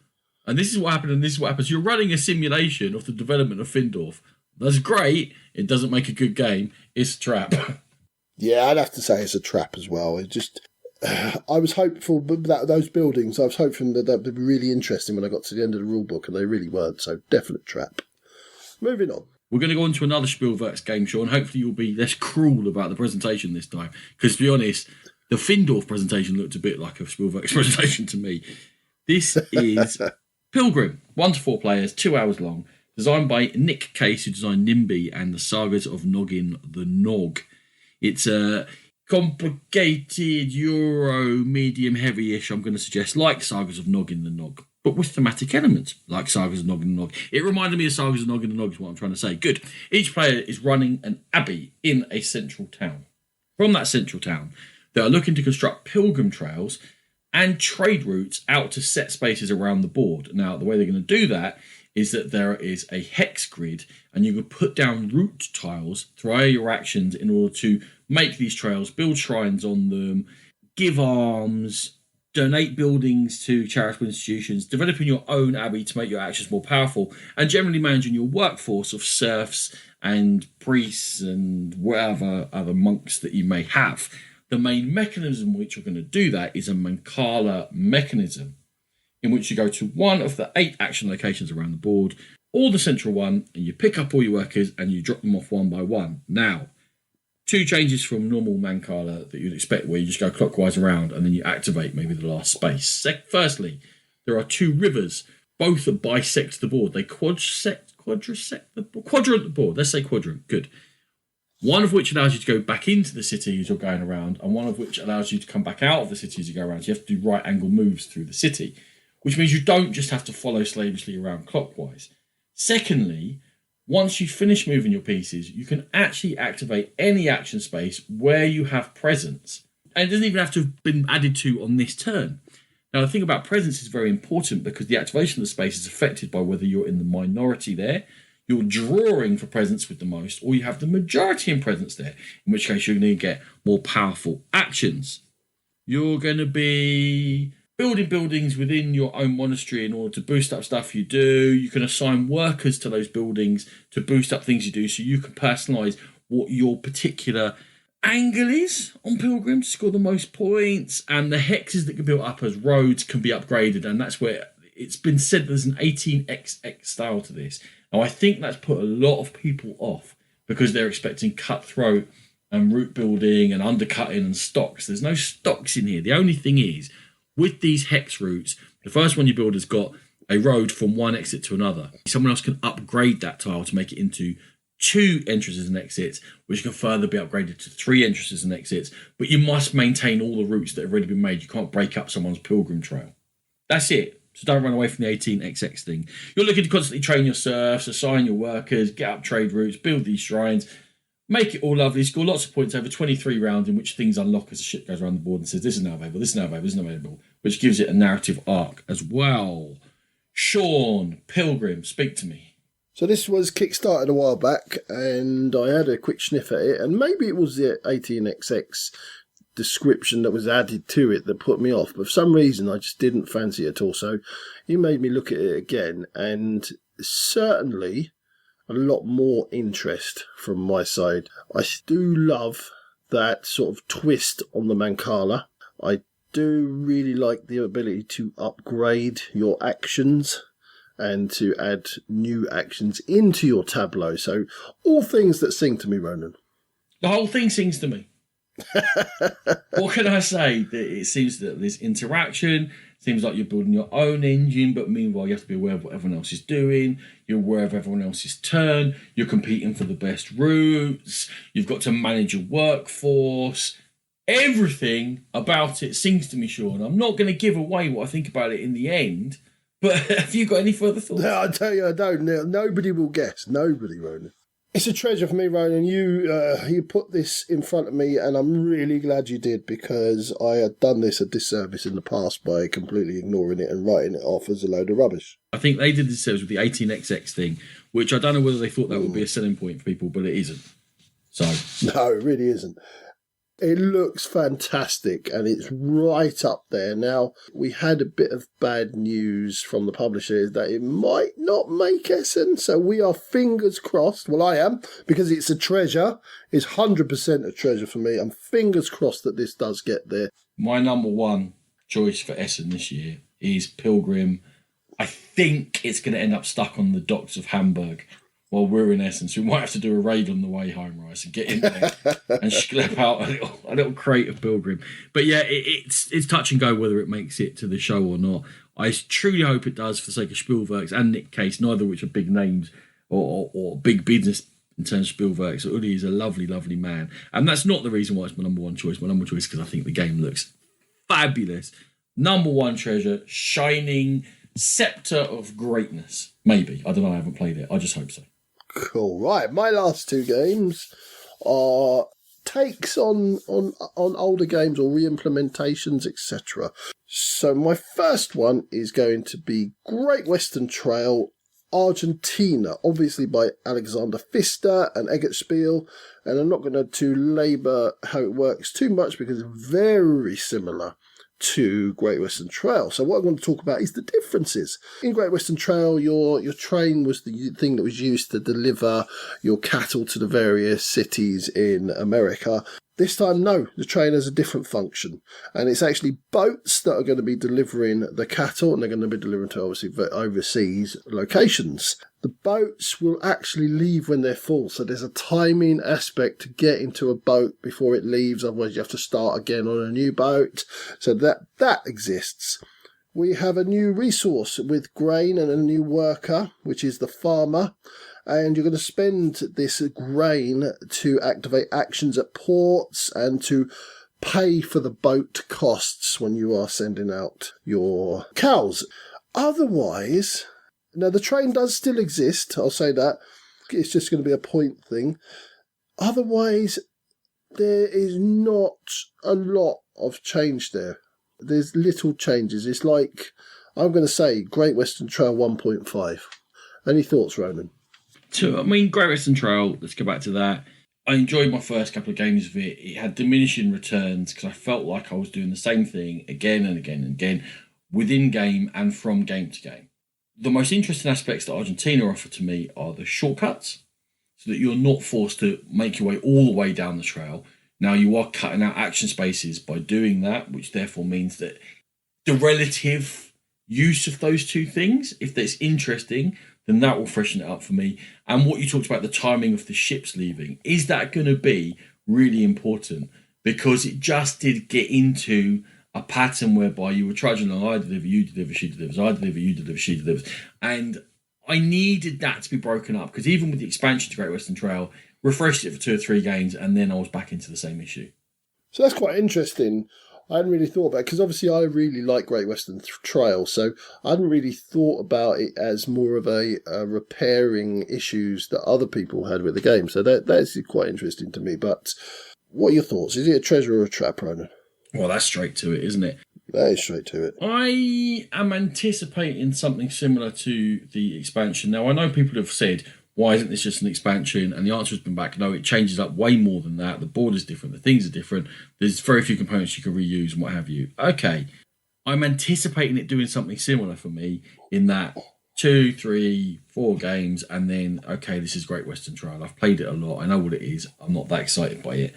And this is what happened, and this is what happens. You're running a simulation of the development of Findorf. That's great. It doesn't make a good game. It's a trap. Yeah, I'd have to say it's a trap as well. It just... I was hopeful that those buildings, I was hoping that they'd be really interesting when I got to the end of the rulebook, and they really weren't, so definite trap. Moving on. We're going to go on to another Spielwerks game, Sean. Hopefully you'll be less cruel about the presentation this time. Because, to be honest, the Findorf presentation looked a bit like a Spielwerks presentation to me. This is Pilgrim. 1 to 4 players, 2 hours long. Designed by Nick Case, who designed NIMBY and the Sagas of Noggin the Nog. It's a complicated Euro medium heavy-ish, I'm going to suggest, like Sagas of Noggin the Nog, but with thematic elements, like Sagas of Noggin the Nog. It reminded me of Sagas of Noggin the Nog is what I'm trying to say. Good. Each player is running an abbey in a central town. From that central town, they are looking to construct pilgrim trails and trade routes out to set spaces around the board. Now, the way they're going to do that is that there is a hex grid, and you can put down route tiles through your actions in order to make these trails, build shrines on them, give alms, donate buildings to charitable institutions, developing your own abbey to make your actions more powerful, and generally managing your workforce of serfs and priests and whatever other monks that you may have. The main mechanism which you're going to do that is a Mancala mechanism, in which you go to one of the 8 action locations around the board, or the central one, and you pick up all your workers and you drop them off one by one. Now, 2 changes from normal Mancala that you'd expect, where you just go clockwise around and then you activate maybe the last space. Firstly, there are 2 rivers, both that bisect the board. They quadrant the board. Let's say quadrant. Good. One of which allows you to go back into the city as you're going around, and one of which allows you to come back out of the city as you go around. So you have to do right angle moves through the city, which means you don't just have to follow slavishly around clockwise. Secondly, once you finish moving your pieces, you can actually activate any action space where you have presence. And it doesn't even have to have been added to on this turn. Now, the thing about presence is very important, because the activation of the space is affected by whether you're in the minority there, you're drawing for presence with the most, or you have the majority in presence there, in which case you're going to get more powerful actions. You're going to be building buildings within your own monastery in order to boost up stuff you do. You can assign workers to those buildings to boost up things you do, so you can personalise what your particular angle is on Pilgrim to score the most points, and the hexes that can build up as roads can be upgraded, and that's where it's been said there's an 18xx style to this. Now, I think that's put a lot of people off because they're expecting cutthroat and route building and undercutting and stocks. There's no stocks in here. The only thing is, with these hex routes, the first one you build has got a road from one exit to another. Someone else can upgrade that tile to make it into 2 entrances and exits, which can further be upgraded to 3 entrances and exits, but you must maintain all the routes that have already been made. You can't break up someone's pilgrim trail. That's it. So don't run away from the 18xx thing. You're looking to constantly train your serfs, assign your workers, get up trade routes, build these shrines, make it all lovely, score lots of points over 23 rounds in which things unlock as the shit goes around the board and says, this is now available, this is now available, this is now available, which gives it a narrative arc as well. Sean, Pilgrim, speak to me. So this was kickstarted a while back, and I had a quick sniff at it, and maybe it was the 18xx description that was added to it that put me off, but for some reason I just didn't fancy it at all. So you made me look at it again, and certainly a lot more interest from my side. I do love that sort of twist on the Mancala. I do really like the ability to upgrade your actions and to add new actions into your tableau. So all things that sing to me, Ronan. The whole thing sings to me. What can I say? It seems that there's interaction. Seems like you're building your own engine, but meanwhile you have to be aware of what everyone else is doing. You're aware of everyone else's turn. You're competing for the best routes. You've got to manage your workforce. Everything about it sings to me, Sean. I'm not going to give away what I think about it in the end, but have you got any further thoughts? No, I tell you, I don't. Nobody will guess. Nobody, Ronan. It's a treasure for me, Ronan. You put this in front of me, and I'm really glad you did, because I had done this a disservice in the past by completely ignoring it and writing it off as a load of rubbish. I think they did this with the 18XX thing, which I don't know whether they thought that would be a selling point for people, but it isn't. So no, it really isn't. It looks fantastic, and it's right up there. Now, we had a bit of bad news from the publishers that it might not make Essen, so we are fingers crossed. Well, I am, because it's a treasure. It's 100% a treasure for me. I'm fingers crossed that this does get there. My number one choice for Essen this year is Pilgrim. I think it's going to end up stuck on the docks of Hamburg while we're in Essen, so we might have to do a raid on the way home, Rice, and get in there and schlep out a little crate of Pilgrim. But yeah, it's touch and go whether it makes it to the show or not. I truly hope it does, for the sake of Spielwerks and Nick Case, neither of which are big names or big business in terms of Spielwerks. Uli is a lovely, lovely man. And that's not the reason why it's my number one choice. My number one choice is because I think the game looks fabulous. Number one treasure, shining scepter of greatness. Maybe. I don't know, I haven't played it. I just hope so. Cool. Right, my last two games are takes on older games or re-implementations, etc. So my first one is going to be Great Western Trail Argentina, obviously by Alexander Pfister and Eggert Spiel, and I'm not going to labour how it works too much because it's very similar to Great Western Trail. So what I'm going to talk about is the differences. In Great Western Trail, your train was the thing that was used to deliver your cattle to the various cities in America. This time, no, the train has a different function, and it's actually boats that are going to be delivering the cattle, and they're going to be delivering to obviously overseas locations. The boats will actually leave when they're full, so there's a timing aspect to get into a boat before it leaves, otherwise you have to start again on a new boat. So that exists. We have a new resource with grain and a new worker, which is the farmer. And you're going to spend this grain to activate actions at ports and to pay for the boat costs when you are sending out your cows. Otherwise, now the train does still exist, I'll say that. It's just going to be a point thing. Otherwise, there is not a lot of change there. There's little changes. It's like, I'm going to say, Great Western Trail 1.5. Any thoughts, Ronan? Great Western Trail, let's go back to that. I enjoyed my first couple of games of it. It had diminishing returns because I felt like I was doing the same thing again and again and again within game and from game to game. The most interesting aspects that Argentina offer to me are the shortcuts, so that you're not forced to make your way all the way down the trail. Now, you are cutting out action spaces by doing that, which therefore means that the relative use of those two things, if that's interesting, then that will freshen it up for me. And what you talked about, the timing of the ships leaving, is that going to be really important? Because it just did get into a pattern whereby you were trudging along, I deliver, you deliver, she delivers, I deliver, you deliver, she delivers. And I needed that to be broken up, because even with the expansion to Great Western Trail, refreshed it for 2 or 3 games, and then I was back into the same issue. So that's quite interesting. I hadn't really thought about it, because obviously I really like Great Western Trail, so I hadn't really thought about it as more of a repairing issues that other people had with the game. So that's quite interesting to me. But what are your thoughts? Is it a treasure or a trap, Ronan? Well, that's straight to it, isn't it? That is straight to it. I am anticipating something similar to the expansion. Now, I know people have said, why isn't this just an expansion? And the answer has been back, no, it changes up way more than that. The board is different. The things are different. There's very few components you can reuse and what have you. Okay, I'm anticipating it doing something similar for me in that 2, 3, 4 games, and then, okay, this is Great Western Trail. I've played it a lot. I know what it is. I'm not that excited by it.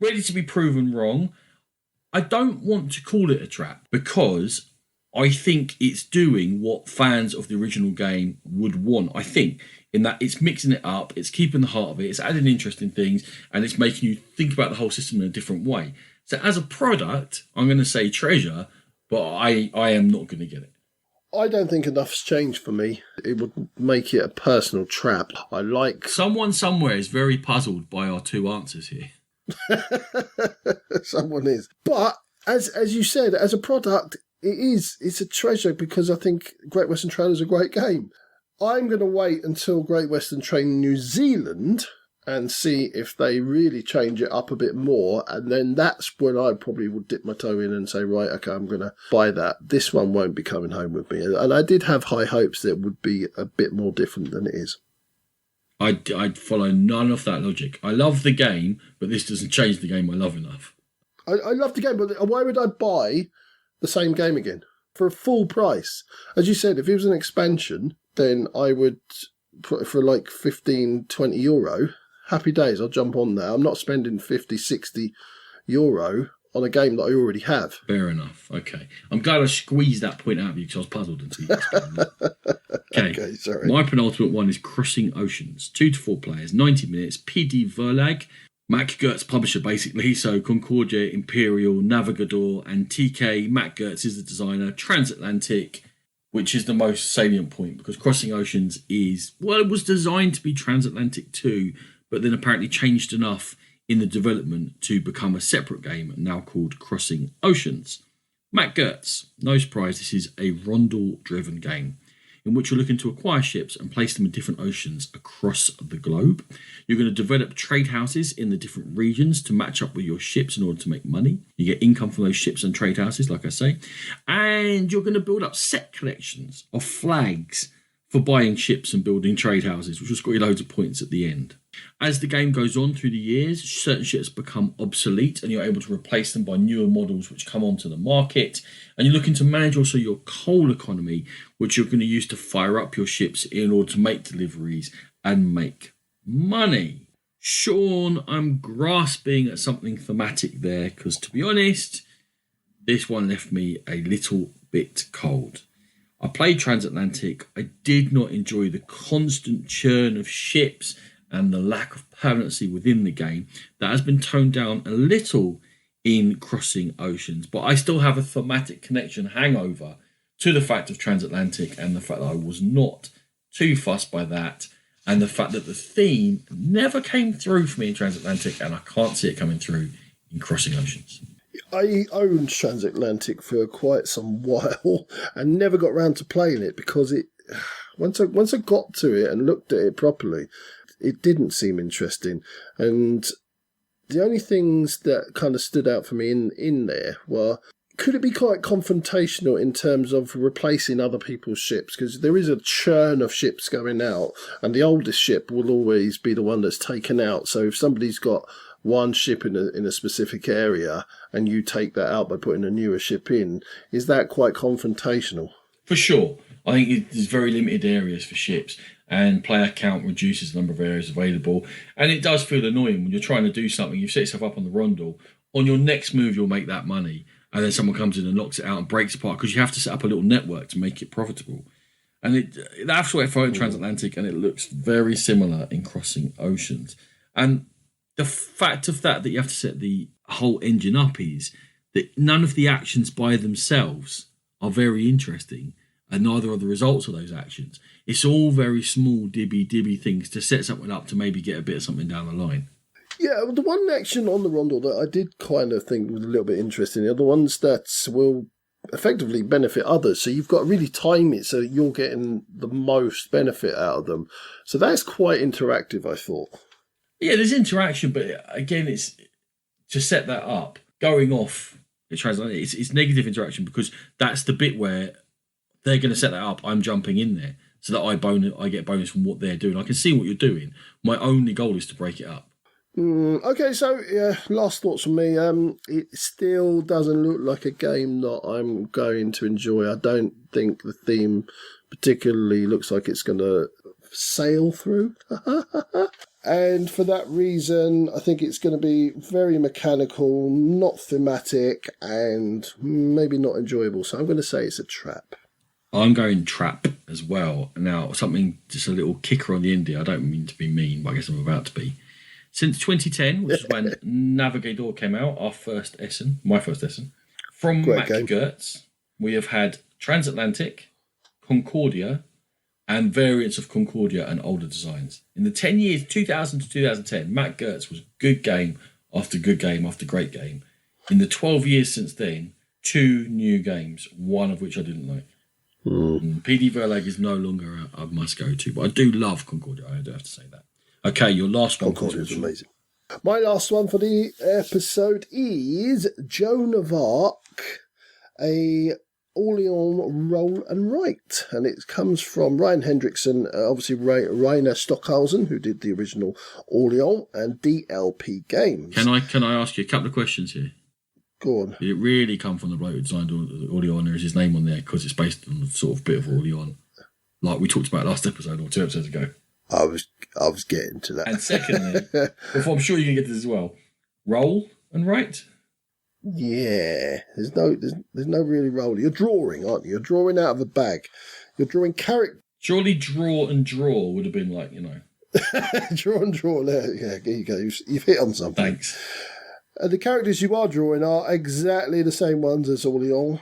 Ready to be proven wrong. I don't want to call it a trap because I think it's doing what fans of the original game would want. I think in that it's mixing it up, it's keeping the heart of it, it's adding interesting things, and it's making you think about the whole system in a different way. So as a product, I'm going to say treasure, but I am not going to get it. I don't think enough's changed for me. It would make it a personal trap. I like... Someone somewhere is very puzzled by our two answers here. Someone is. But, as you said, as a product, it's a treasure because I think Great Western Trail is a great game. I'm going to wait until Great Western Trail New Zealand and see if they really change it up a bit more, and then that's when I probably would dip my toe in and say, right, okay, I'm going to buy that. This one won't be coming home with me. And I did have high hopes that it would be a bit more different than it is. I'd follow none of that logic. I love the game, but this doesn't change the game I love enough. I love the game, but why would I buy the same game again for a full price? As you said, if it was an expansion, then I would put it for like 15, 20 euro. Happy days, I'll jump on there. I'm not spending 50, 60 euro on a game that I already have. Fair enough. Okay. I'm glad I squeezed that point out of you because I was puzzled until you explained that. Okay, sorry. My penultimate one is Crossing Oceans. 2 to 4 players, 90 minutes, PD Verlag. Mac Gertz publisher, basically. So Concordia, Imperial, Navigador, and TK. Mac Gertz is the designer. Transatlantic, which is the most salient point because Crossing Oceans is, well, it was designed to be Transatlantic too, but then apparently changed enough in the development to become a separate game now called Crossing Oceans. Mac Gertz, no surprise, this is a Rondel-driven game in which you're looking to acquire ships and place them in different oceans across the globe. You're going to develop trade houses in the different regions to match up with your ships in order to make money. You get income from those ships and trade houses, like I say. And you're going to build up set collections of flags for buying ships and building trade houses, which will score you loads of points at the end. As the game goes on through the years, certain ships become obsolete and you're able to replace them by newer models which come onto the market. And you're looking to manage also your coal economy, which you're going to use to fire up your ships in order to make deliveries and make money. Sean, I'm grasping at something thematic there because, to be honest, this one left me a little bit cold. I played Transatlantic. I did not enjoy the constant churn of ships and the lack of permanency within the game. That has been toned down a little in Crossing Oceans, but I still have a thematic connection hangover to the fact of Transatlantic and the fact that I was not too fussed by that, and the fact that the theme never came through for me in Transatlantic, and I can't see it coming through in Crossing Oceans. I owned Transatlantic for quite some while and never got round to playing it because it once I got to it and looked at it properly, it didn't seem interesting. And the only things that kind of stood out for me in there were, could it be quite confrontational in terms of replacing other people's ships? Because there is a churn of ships going out, and the oldest ship will always be the one that's taken out. So if somebody's got one ship in a specific area and you take that out by putting a newer ship in, is that quite confrontational? For sure. I think there's very limited areas for ships, and player count reduces the number of areas available. And it does feel annoying when you're trying to do something. You've set yourself up on the rondel. On your next move, you'll make that money. And then someone comes in and knocks it out and breaks it apart because you have to set up a little network to make it profitable. And that's what I felt in Transatlantic, and it looks very similar in Crossing Oceans. And the fact of that you have to set the whole engine up is that none of the actions by themselves are very interesting, and neither are the results of those actions. It's all very small dibby things to set something up to maybe get a bit of something down the line. Yeah, the one action on the rondel that I did kind of think was a little bit interesting are the ones that will effectively benefit others. So you've got to really time it so that you're getting the most benefit out of them. So that's quite interactive, I thought. Yeah, there's interaction, but again, it's to set that up. Going off, it's negative interaction because that's the bit where they're going to set that up. I'm jumping in there so that I get bonus from what they're doing. I can see what you're doing. My only goal is to break it up. Okay, so last thoughts from me. It still doesn't look like a game that I'm going to enjoy. I don't think the theme particularly looks like it's going to sail through. And for that reason, I think it's going to be very mechanical, not thematic, and maybe not enjoyable. So I'm going to say it's a trap. I'm going trap as well. Now, something, just a little kicker on the indie. I don't mean to be mean, but I guess I'm about to be. Since 2010, which is when Navigator came out, my first Essen, from Great Mac game. Gertz, we have had Transatlantic, Concordia, and variants of Concordia and older designs. In the 10 years, 2000 to 2010, Mac Gertz was good game after good game after great game. In the 12 years since then, 2 new games, one of which I didn't like. PD Verlag is no longer a must go to, but I do love Concordia. I do have to say that. Okay, your last one. Concordia is amazing. My last one for the episode is Joan of Arc, a Orleans roll and write, and it comes from Ryan Hendrickson, obviously Rainer Stockhausen, who did the original Orleans, and DLP Games. Can I ask you a couple of questions here? Go on. Did it really come from the bloke who designed Orleans? There is his name on there because it's based on the sort of bit of Orleans, like we talked about last episode or 2 episodes ago. I was getting to that. And secondly, before I'm sure you can get this as well, roll and write. Yeah, there's no really roll. You're drawing, aren't you? You're drawing out of a bag. You're drawing character. Surely draw and draw would have been like, Draw and draw. There, yeah, there you go. You've hit on something. Thanks. The characters you are drawing are exactly the same ones as Orleans.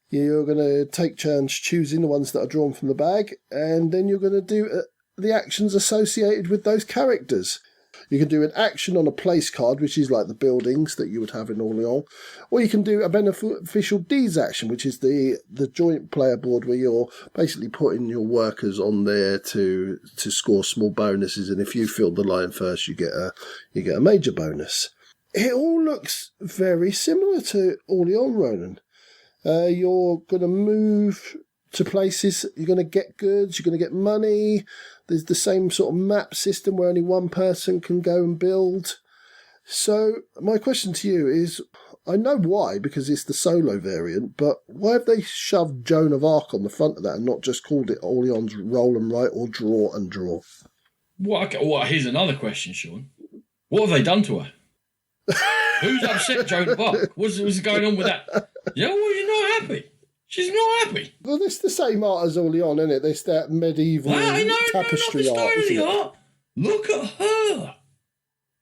You're going to take turns choosing the ones that are drawn from the bag, and then you're going to do the actions associated with those characters. You can do an action on a place card, which is like the buildings that you would have in Orleans, or you can do a beneficial deeds action, which is the joint player board where you're basically putting your workers on there to score small bonuses, and if you fill the line first, you get a major bonus. It all looks very similar to Orleans, Ronan. You're going to move to places, you're going to get goods, you're going to get money. There's the same sort of map system where only one person can go and build. So my question to you is, I know why, because it's the solo variant, but why have they shoved Joan of Arc on the front of that and not just called it Orleans Roll and Write or Draw and Draw? Well, here's another question, Sean. What have they done to her? Who's upset Joan of Arc? What's going on with that? You're not happy. She's not happy. Well, it's the same art as Orleans, isn't it? It's that medieval tapestry not the art. art. Look at her.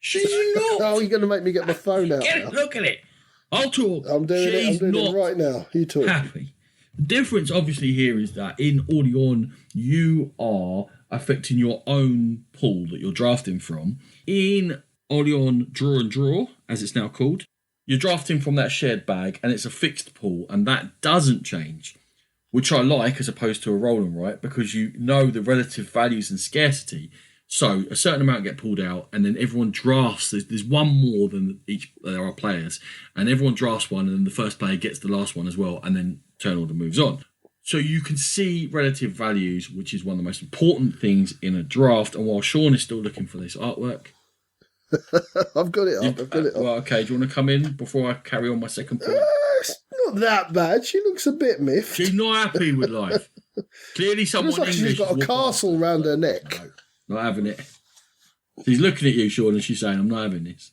She's not. Oh, you're going to make me get my phone out now. Look at it. I'll talk. I'm doing it right now. You talk. Happy. The difference, obviously, here is that in Orleans, you are affecting your own pool that you're drafting from. In Orleans Draw and Draw, as it's now called, you're drafting from that shared bag, and it's a fixed pool, and that doesn't change, which I like as opposed to a roll and write, because you know the relative values and scarcity. So a certain amount get pulled out, and then everyone drafts. There's one more than there are players, and everyone drafts one, and then the first player gets the last one as well, and then turn order moves on. So you can see relative values, which is one of the most important things in a draft. And while Sean is still looking for this artwork, I've got it up. Well, okay. Do you want to come in before I carry on my second point? It's not that bad. She looks a bit miffed. She's not happy with life. Clearly, someone looks like she's got a castle round her neck. No, not having it. She's looking at you, Sean, and she's saying, "I'm not having this."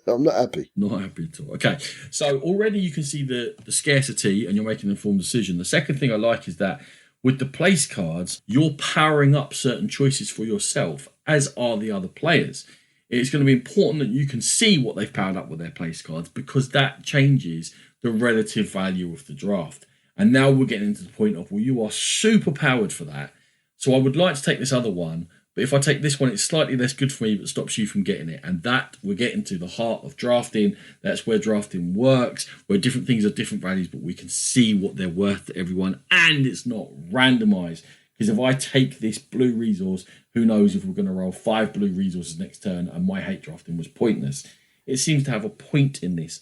I'm not happy. Not happy at all. Okay, so already you can see the scarcity, and you're making an informed decision. The second thing I like is that with the place cards, you're powering up certain choices for yourself, as are the other players. It's going to be important that you can see what they've powered up with their place cards, because that changes the relative value of the draft. And now we're getting into the point of, well, you are super powered for that. So I would like to take this other one, but if I take this one, it's slightly less good for me, but stops you from getting it. And that, we're getting to the heart of drafting. That's where drafting works, where different things are different values, but we can see what they're worth to everyone, and it's not randomized. Because if I take this blue resource, who knows if we're going to roll 5 blue resources next turn, and my hate drafting was pointless. It seems to have a point in this.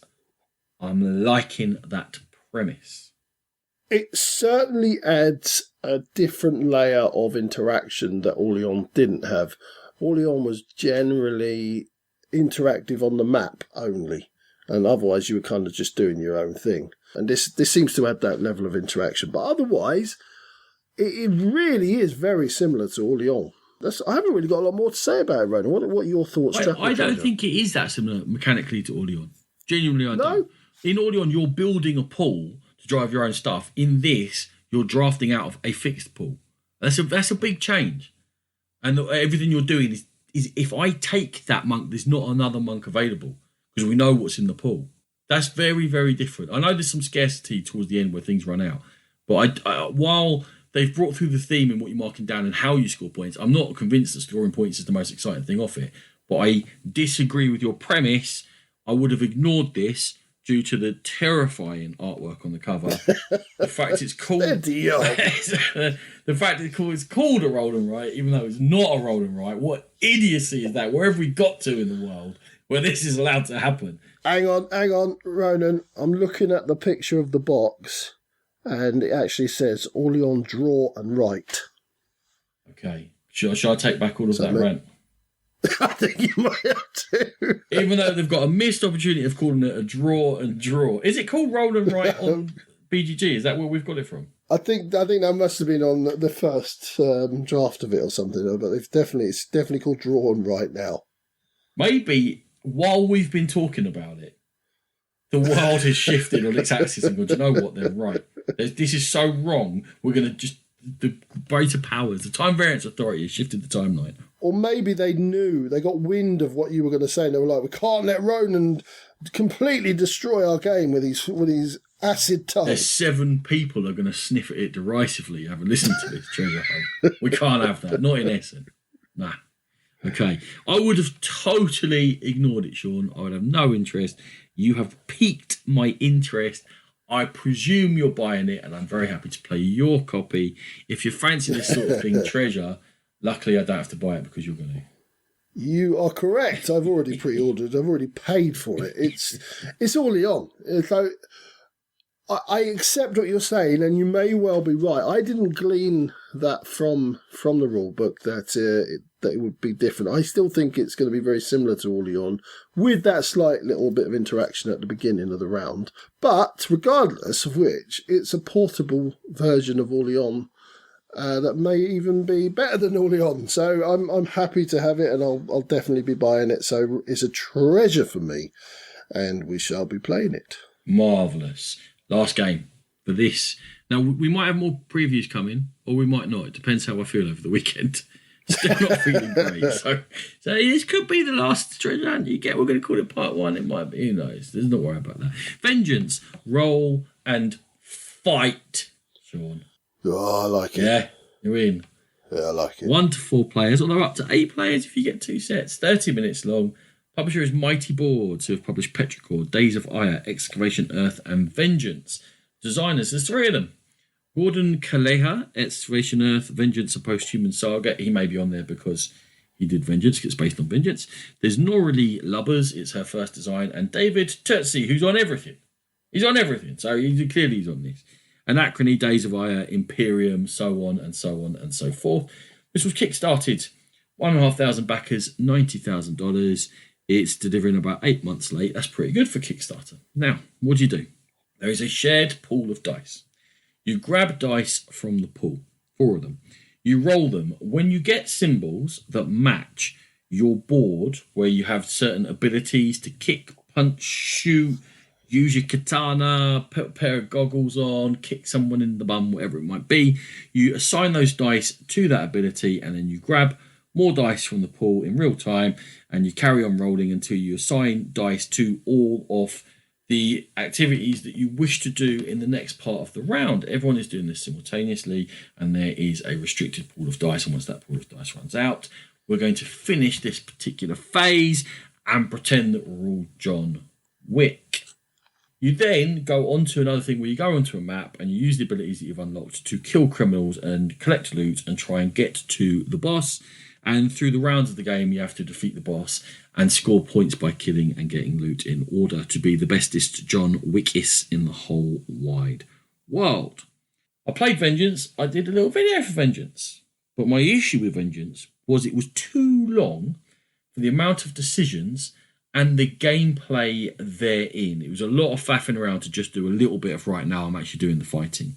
I'm liking that premise. It certainly adds a different layer of interaction that Orleans didn't have. Orleans was generally interactive on the map only, and otherwise you were kind of just doing your own thing. And this seems to add that level of interaction. But otherwise, it really is very similar to Orleans. I haven't really got a lot more to say about it, Ronan. What are your thoughts? I don't think it is that similar mechanically to Orleans. Genuinely, I don't. In Orleans, you're building a pool to drive your own stuff. In this, you're drafting out of a fixed pool. That's a big change. And everything you're doing is if I take that monk, there's not another monk available because we know what's in the pool. That's very, very different. I know there's some scarcity towards the end where things run out. But while they've brought through the theme and what you're marking down and how you score points, I'm not convinced that scoring points is the most exciting thing off it. But I disagree with your premise. I would have ignored this due to the terrifying artwork on the cover. The fact it's called the fact it's called a roll and write, even though it's not a roll and write. What idiocy is that? Where have we got to in the world where this is allowed to happen? Hang on, Ronan. I'm looking at the picture of the box, and it actually says Orleans draw and write. Okay. Shall I take back all of that rant? I think you might have to. Even though they've got a missed opportunity of calling it a draw and draw. Is it called roll and write on BGG? Is that where we've got it from? I think that must have been on the first draft of it or something. But it's definitely called draw and write now. Maybe while we've been talking about it, the world has shifted on its axis and gone, do you know what? They're right. This is so wrong. We're going to just... The greater powers, the Time Variance Authority has shifted the timeline. Or maybe they got wind of what you were going to say, and they were like, we can't let Ronan completely destroy our game with his acid tongue. There's 7 people are going to sniff at it derisively, having listened to this treasure hunt. We can't have that. Not in Essen. Nah. Okay. I would have totally ignored it, Sean. I would have no interest. You have piqued my interest. I presume you're buying it, and I'm very happy to play your copy. If you fancy this sort of thing, treasure, luckily I don't have to buy it because you're going to. You are correct. I've already pre-ordered. I've already paid for it. It's Orleans. So I accept what you're saying, and you may well be right. I didn't glean that from the rule book that it would be different. I still think it's going to be very similar to Orleans, with that slight little bit of interaction at the beginning of the round. But regardless of which, it's a portable version of Orleans that may even be better than Orleans. So I'm happy to have it, and I'll definitely be buying it. So it's a treasure for me, and we shall be playing it. Marvellous. Last game for this. Now, we might have more previews coming, or we might not. It depends how I feel over the weekend. Still not feeling great. So this could be the last treasure hunt you get. We're going to call it part 1. It might be. Who knows? There's no worry about that. Vengeance. Roll and fight, Sean. Oh, I like it. Yeah, you're in. Yeah, I like it. 1 to 4 players, although up to 8 players if you get 2 sets. 30 minutes long. Publisher is Mighty Boards, who have published Petrichor, Days of Ire, Excavation Earth, and Vengeance. Designers, there's 3 of them. Gordon Kaleha, Excavation Earth, Vengeance, a Post-Human Saga. He may be on there because he did Vengeance, it's based on Vengeance. There's Noralie Lubbers, it's her first design, and David Terzi, who's on everything. He's on everything, so clearly he's on this. Anachrony, Days of Ire, Imperium, so on and so on and so forth. This was kickstarted, 1,500 backers, $90,000. It's delivering about 8 months late. That's pretty good for Kickstarter. Now, what do? There is a shared pool of dice. You grab dice from the pool, 4 of them. You roll them. When you get symbols that match your board, where you have certain abilities to kick, punch, shoot, use your katana, put a pair of goggles on, kick someone in the bum, whatever it might be, you assign those dice to that ability, and then you grab more dice from the pool in real time, and you carry on rolling until you assign dice to all of the activities that you wish to do in the next part of the round. Everyone is doing this simultaneously, and there is a restricted pool of dice, and once that pool of dice runs out, we're going to finish this particular phase and pretend that we're all John Wick. You then go on to another thing where you go onto a map and you use the abilities that you've unlocked to kill criminals and collect loot and try and get to the boss. And through the rounds of the game, you have to defeat the boss and score points by killing and getting loot in order to be the bestest John Wickis in the whole wide world. I played Vengeance. I did a little video for Vengeance. But my issue with Vengeance was it was too long for the amount of decisions and the gameplay therein. It was a lot of faffing around to just do a little bit of right now I'm actually doing the fighting.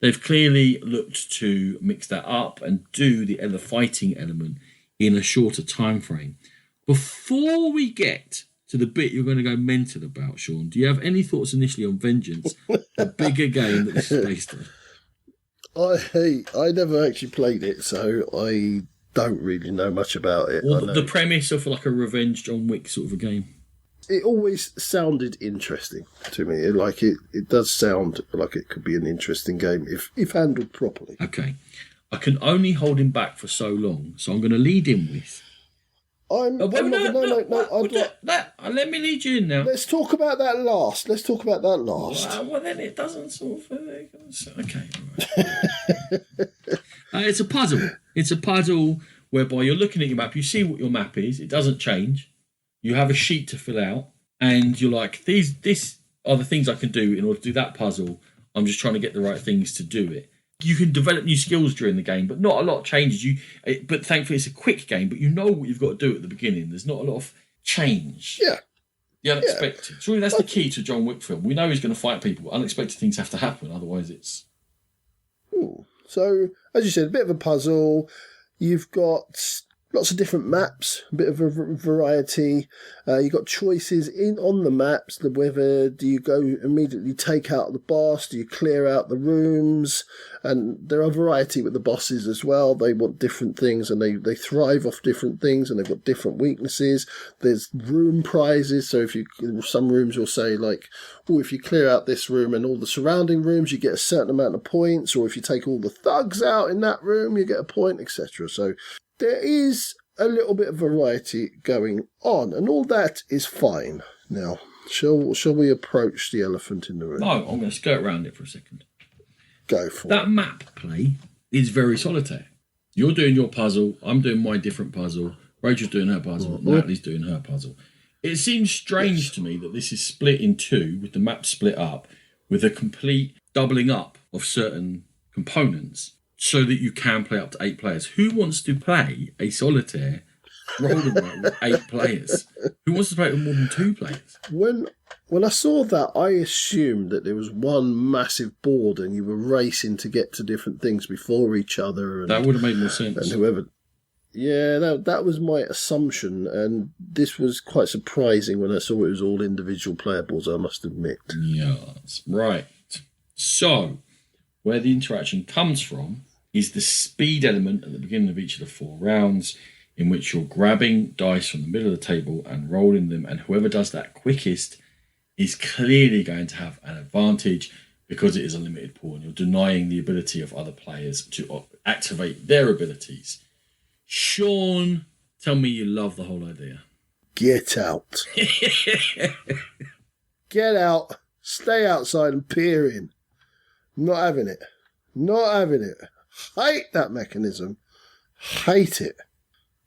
They've clearly looked to mix that up and do the fighting element in a shorter time frame. Before we get to the bit you're going to go mental about, Sean, do you have any thoughts initially on Vengeance, the bigger game that this is based on? I never actually played it, so I don't really know much about it. Well, the premise of like a revenge John Wick sort of a game. It always sounded interesting to me. It does sound like it could be an interesting game if handled properly. Okay. I can only hold him back for so long, so I'm going to lead in with... Let me lead you in now. Let's talk about that last. Well, then it doesn't sort of... Okay. Right. It's a puzzle. It's a puzzle whereby you're looking at your map, you see what your map is, it doesn't change, you have a sheet to fill out, and you're like, these are the things I can do in order to do that puzzle. I'm just trying to get the right things to do it. You can develop new skills during the game, but not a lot changes. But thankfully, it's a quick game, but you know what you've got to do at the beginning. There's not a lot of change. Yeah. The unexpected. Yeah. So really, that's the key to a John Wick film. We know he's going to fight people. Unexpected things have to happen, otherwise it's... So, as you said, a bit of a puzzle. You've got lots of different maps, a bit of a variety. You've got choices on the maps. Whether do you go immediately take out the boss? Do you clear out the rooms? And there are variety with the bosses as well. They want different things and they thrive off different things and they've got different weaknesses. There's room prizes. So some rooms will say like, if you clear out this room and all the surrounding rooms, you get a certain amount of points. Or if you take all the thugs out in that room, you get a point, etc. So there is a little bit of variety going on, and all that is fine. Now, shall we approach the elephant in the room? No, I'm going to skirt around it for a second. Go for it. That map play is very solitaire. You're doing your puzzle, I'm doing my different puzzle, Rachel's doing her puzzle, Natalie's doing her puzzle. It seems strange to me that this is split in two, with the map split up, with a complete doubling up of certain components, so that you can play up to 8 players. Who wants to play a solitaire roll with 8 players? Who wants to play it with more than 2 players? When I saw that, I assumed that there was one massive board and you were racing to get to different things before each other. That would have made more sense. And whoever... Yeah, that was my assumption, and this was quite surprising when I saw it was all individual player boards, I must admit. Yes, right. So, where the interaction comes from is the speed element at the beginning of each of the 4 rounds, in which you're grabbing dice from the middle of the table and rolling them, and whoever does that quickest is clearly going to have an advantage because it is a limited pool, and you're denying the ability of other players to activate their abilities. Sean, tell me you love the whole idea. Get out. Get out. Stay outside and peer in. Not having it. Hate that mechanism. Hate it.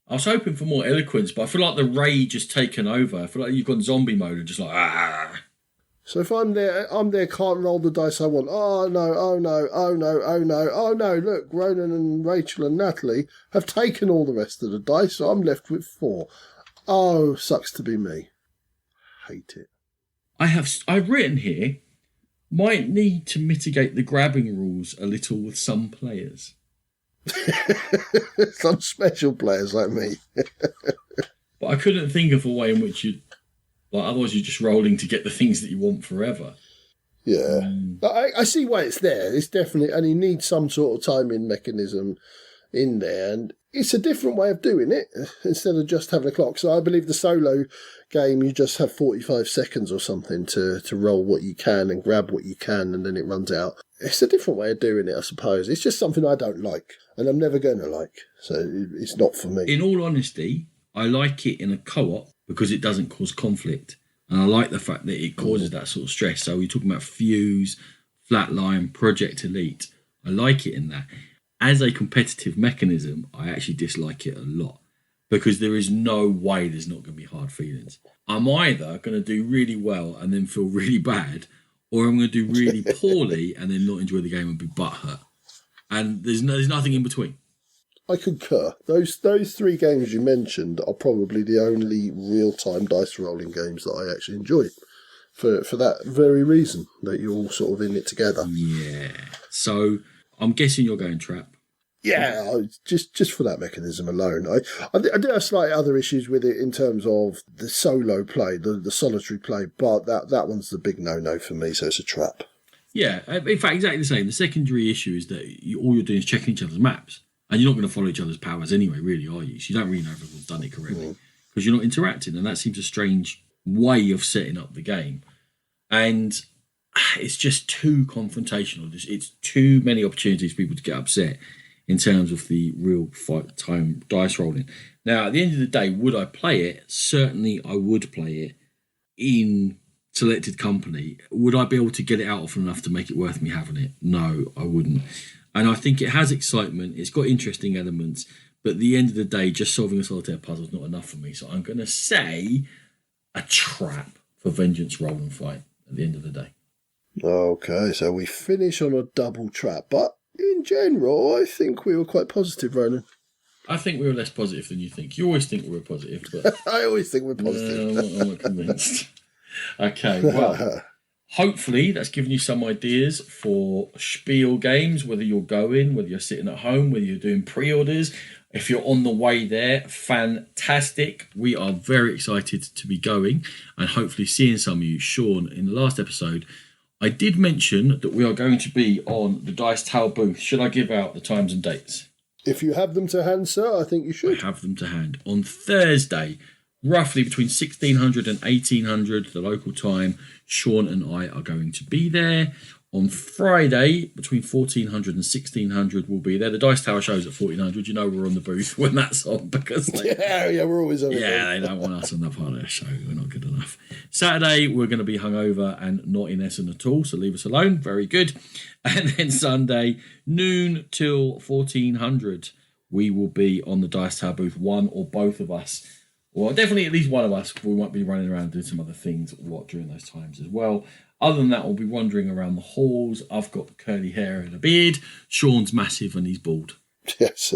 I was hoping for more eloquence, but I feel like the rage has taken over. I feel like you've gone zombie mode and just like, ah. So if I'm there, can't roll the dice I want. Oh no, look, Ronan and Rachel and Natalie have taken all the rest of the dice, so I'm left with 4. Oh, sucks to be me. Hate it. I've written here, might need to mitigate the grabbing rules a little with some players. Some special players like me. But I couldn't think of a way in which otherwise you're just rolling to get the things that you want forever. Yeah. I see why it's there. It's definitely, and you need some sort of timing mechanism in there, and it's a different way of doing it instead of just having a clock. So I believe the solo game, you just have 45 seconds or something to roll what you can and grab what you can, and then it runs out. It's a different way of doing it, I suppose. It's just something I don't like, and I'm never going to like. So it's not for me. In all honesty, I like it in a co-op because it doesn't cause conflict. And I like the fact that it causes that sort of stress. So we're talking about Fuse, Flatline, Project Elite. I like it in that. As a competitive mechanism, I actually dislike it a lot because there is no way there's not going to be hard feelings. I'm either going to do really well and then feel really bad, or I'm going to do really poorly and then not enjoy the game and be butthurt. And there's nothing in between. I concur. Those 3 games you mentioned are probably the only real-time dice rolling games that I actually enjoy. for that very reason, that you're all sort of in it together. Yeah. So I'm guessing you're going trap. Yeah, just for that mechanism alone. I do have slight other issues with it in terms of the solo play, the solitary play, but that one's the big no-no for me, so it's a trap. Yeah, in fact, exactly the same. The secondary issue is that all you're doing is checking each other's maps, and you're not going to follow each other's powers anyway, really, are you? So you don't really know if everyone's done it correctly because you're not interacting, and that seems a strange way of setting up the game. And it's just too confrontational. It's too many opportunities for people to get upset in terms of the real fight time dice rolling. Now, at the end of the day, would I play it? Certainly I would play it in selected company. Would I be able to get it out often enough to make it worth me having it? No, I wouldn't. And I think it has excitement. It's got interesting elements. But at the end of the day, just solving a solitaire puzzle is not enough for me. So I'm going to say a trap for Vengeance Roll and Fight at the end of the day. Okay, so we finish on a double trap. But in general, I think we were quite positive, Ronan. I think we were less positive than you think. You always think we're positive, but I always think we're positive. I'm not convinced. Okay, well, hopefully that's given you some ideas for Spiel games, whether you're going, whether you're sitting at home, whether you're doing pre-orders. If you're on the way there, fantastic. We are very excited to be going and hopefully seeing some of you. Sean, in the last episode, I did mention that we are going to be on the Dice Tower booth. Should I give out the times and dates? If you have them to hand, sir, I think you should. I have them to hand. On Thursday, roughly between 1600 and 1800, the local time, Sean and I are going to be there. On Friday, between 1400 and 1600, we'll be there. The Dice Tower show's at 1400. You know we're on the booth when that's on because we're always on. Yeah, they don't want us on that part of their show. We're not good enough. Saturday, we're going to be hungover and not in Essen at all, so leave us alone. Very good. And then Sunday, noon till 1400, we will be on the Dice Tower booth. One or both of us. Well, definitely at least one of us. We might be running around doing some other things during those times as well. Other than that, we'll be wandering around the halls. I've got curly hair and a beard. Sean's massive and he's bald. Yes.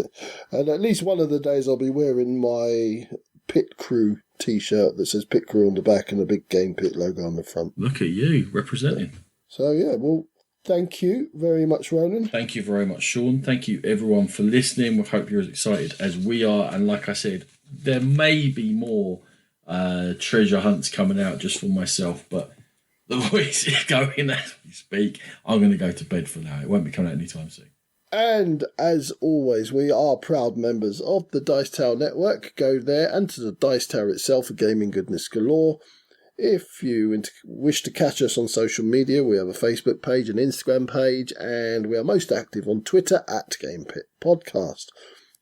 And at least one of the days I'll be wearing my Pit Crew T-shirt that says Pit Crew on the back and a big Game Pit logo on the front. Look at you, representing. So, yeah, well, thank you very much, Ronan. Thank you very much, Sean. Thank you, everyone, for listening. We hope you're as excited as we are. And like I said, there may be more treasure hunts coming out just for myself, but the voice is going as we speak. I'm going to go to bed for now. It won't be coming out anytime soon. And as always, we are proud members of the Dice Tower Network. Go there and to the Dice Tower itself for gaming goodness galore. If you wish to catch us on social media, we have a Facebook page, an Instagram page, and we are most active on Twitter at GamePit Podcast.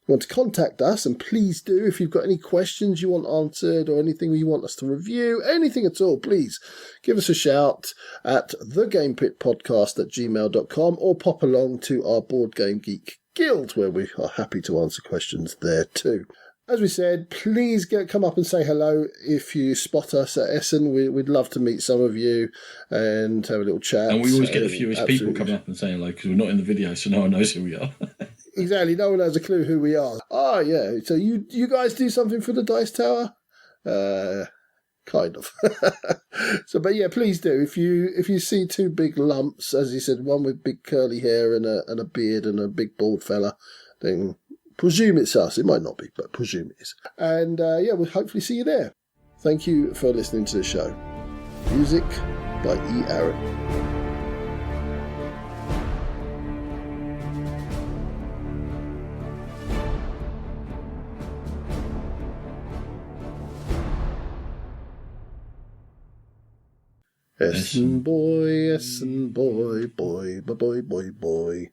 If you want to contact us, and please do, if you've got any questions you want answered or anything you want us to review, anything at all, please give us a shout at thegamepitpodcast@gmail.com or pop along to our Board Game Geek Guild, where we are happy to answer questions there too. As we said, please come up and say hello if you spot us at Essen. We'd love to meet some of you and have a little chat. And we always get the fewest people coming up and saying hello because we're not in the video, so no one knows who we are. Exactly, no one has a clue who we are. Oh, yeah, so you guys do something for the Dice Tower? Kind of. But yeah, please do. If you see two big lumps, as you said, one with big curly hair and a beard and a big bald fella, then presume it's us. It might not be, but presume it is. And we'll hopefully see you there. Thank you for listening to the show. Music by E. Aaron. Essen boy, boy, boy, boy, boy, boy.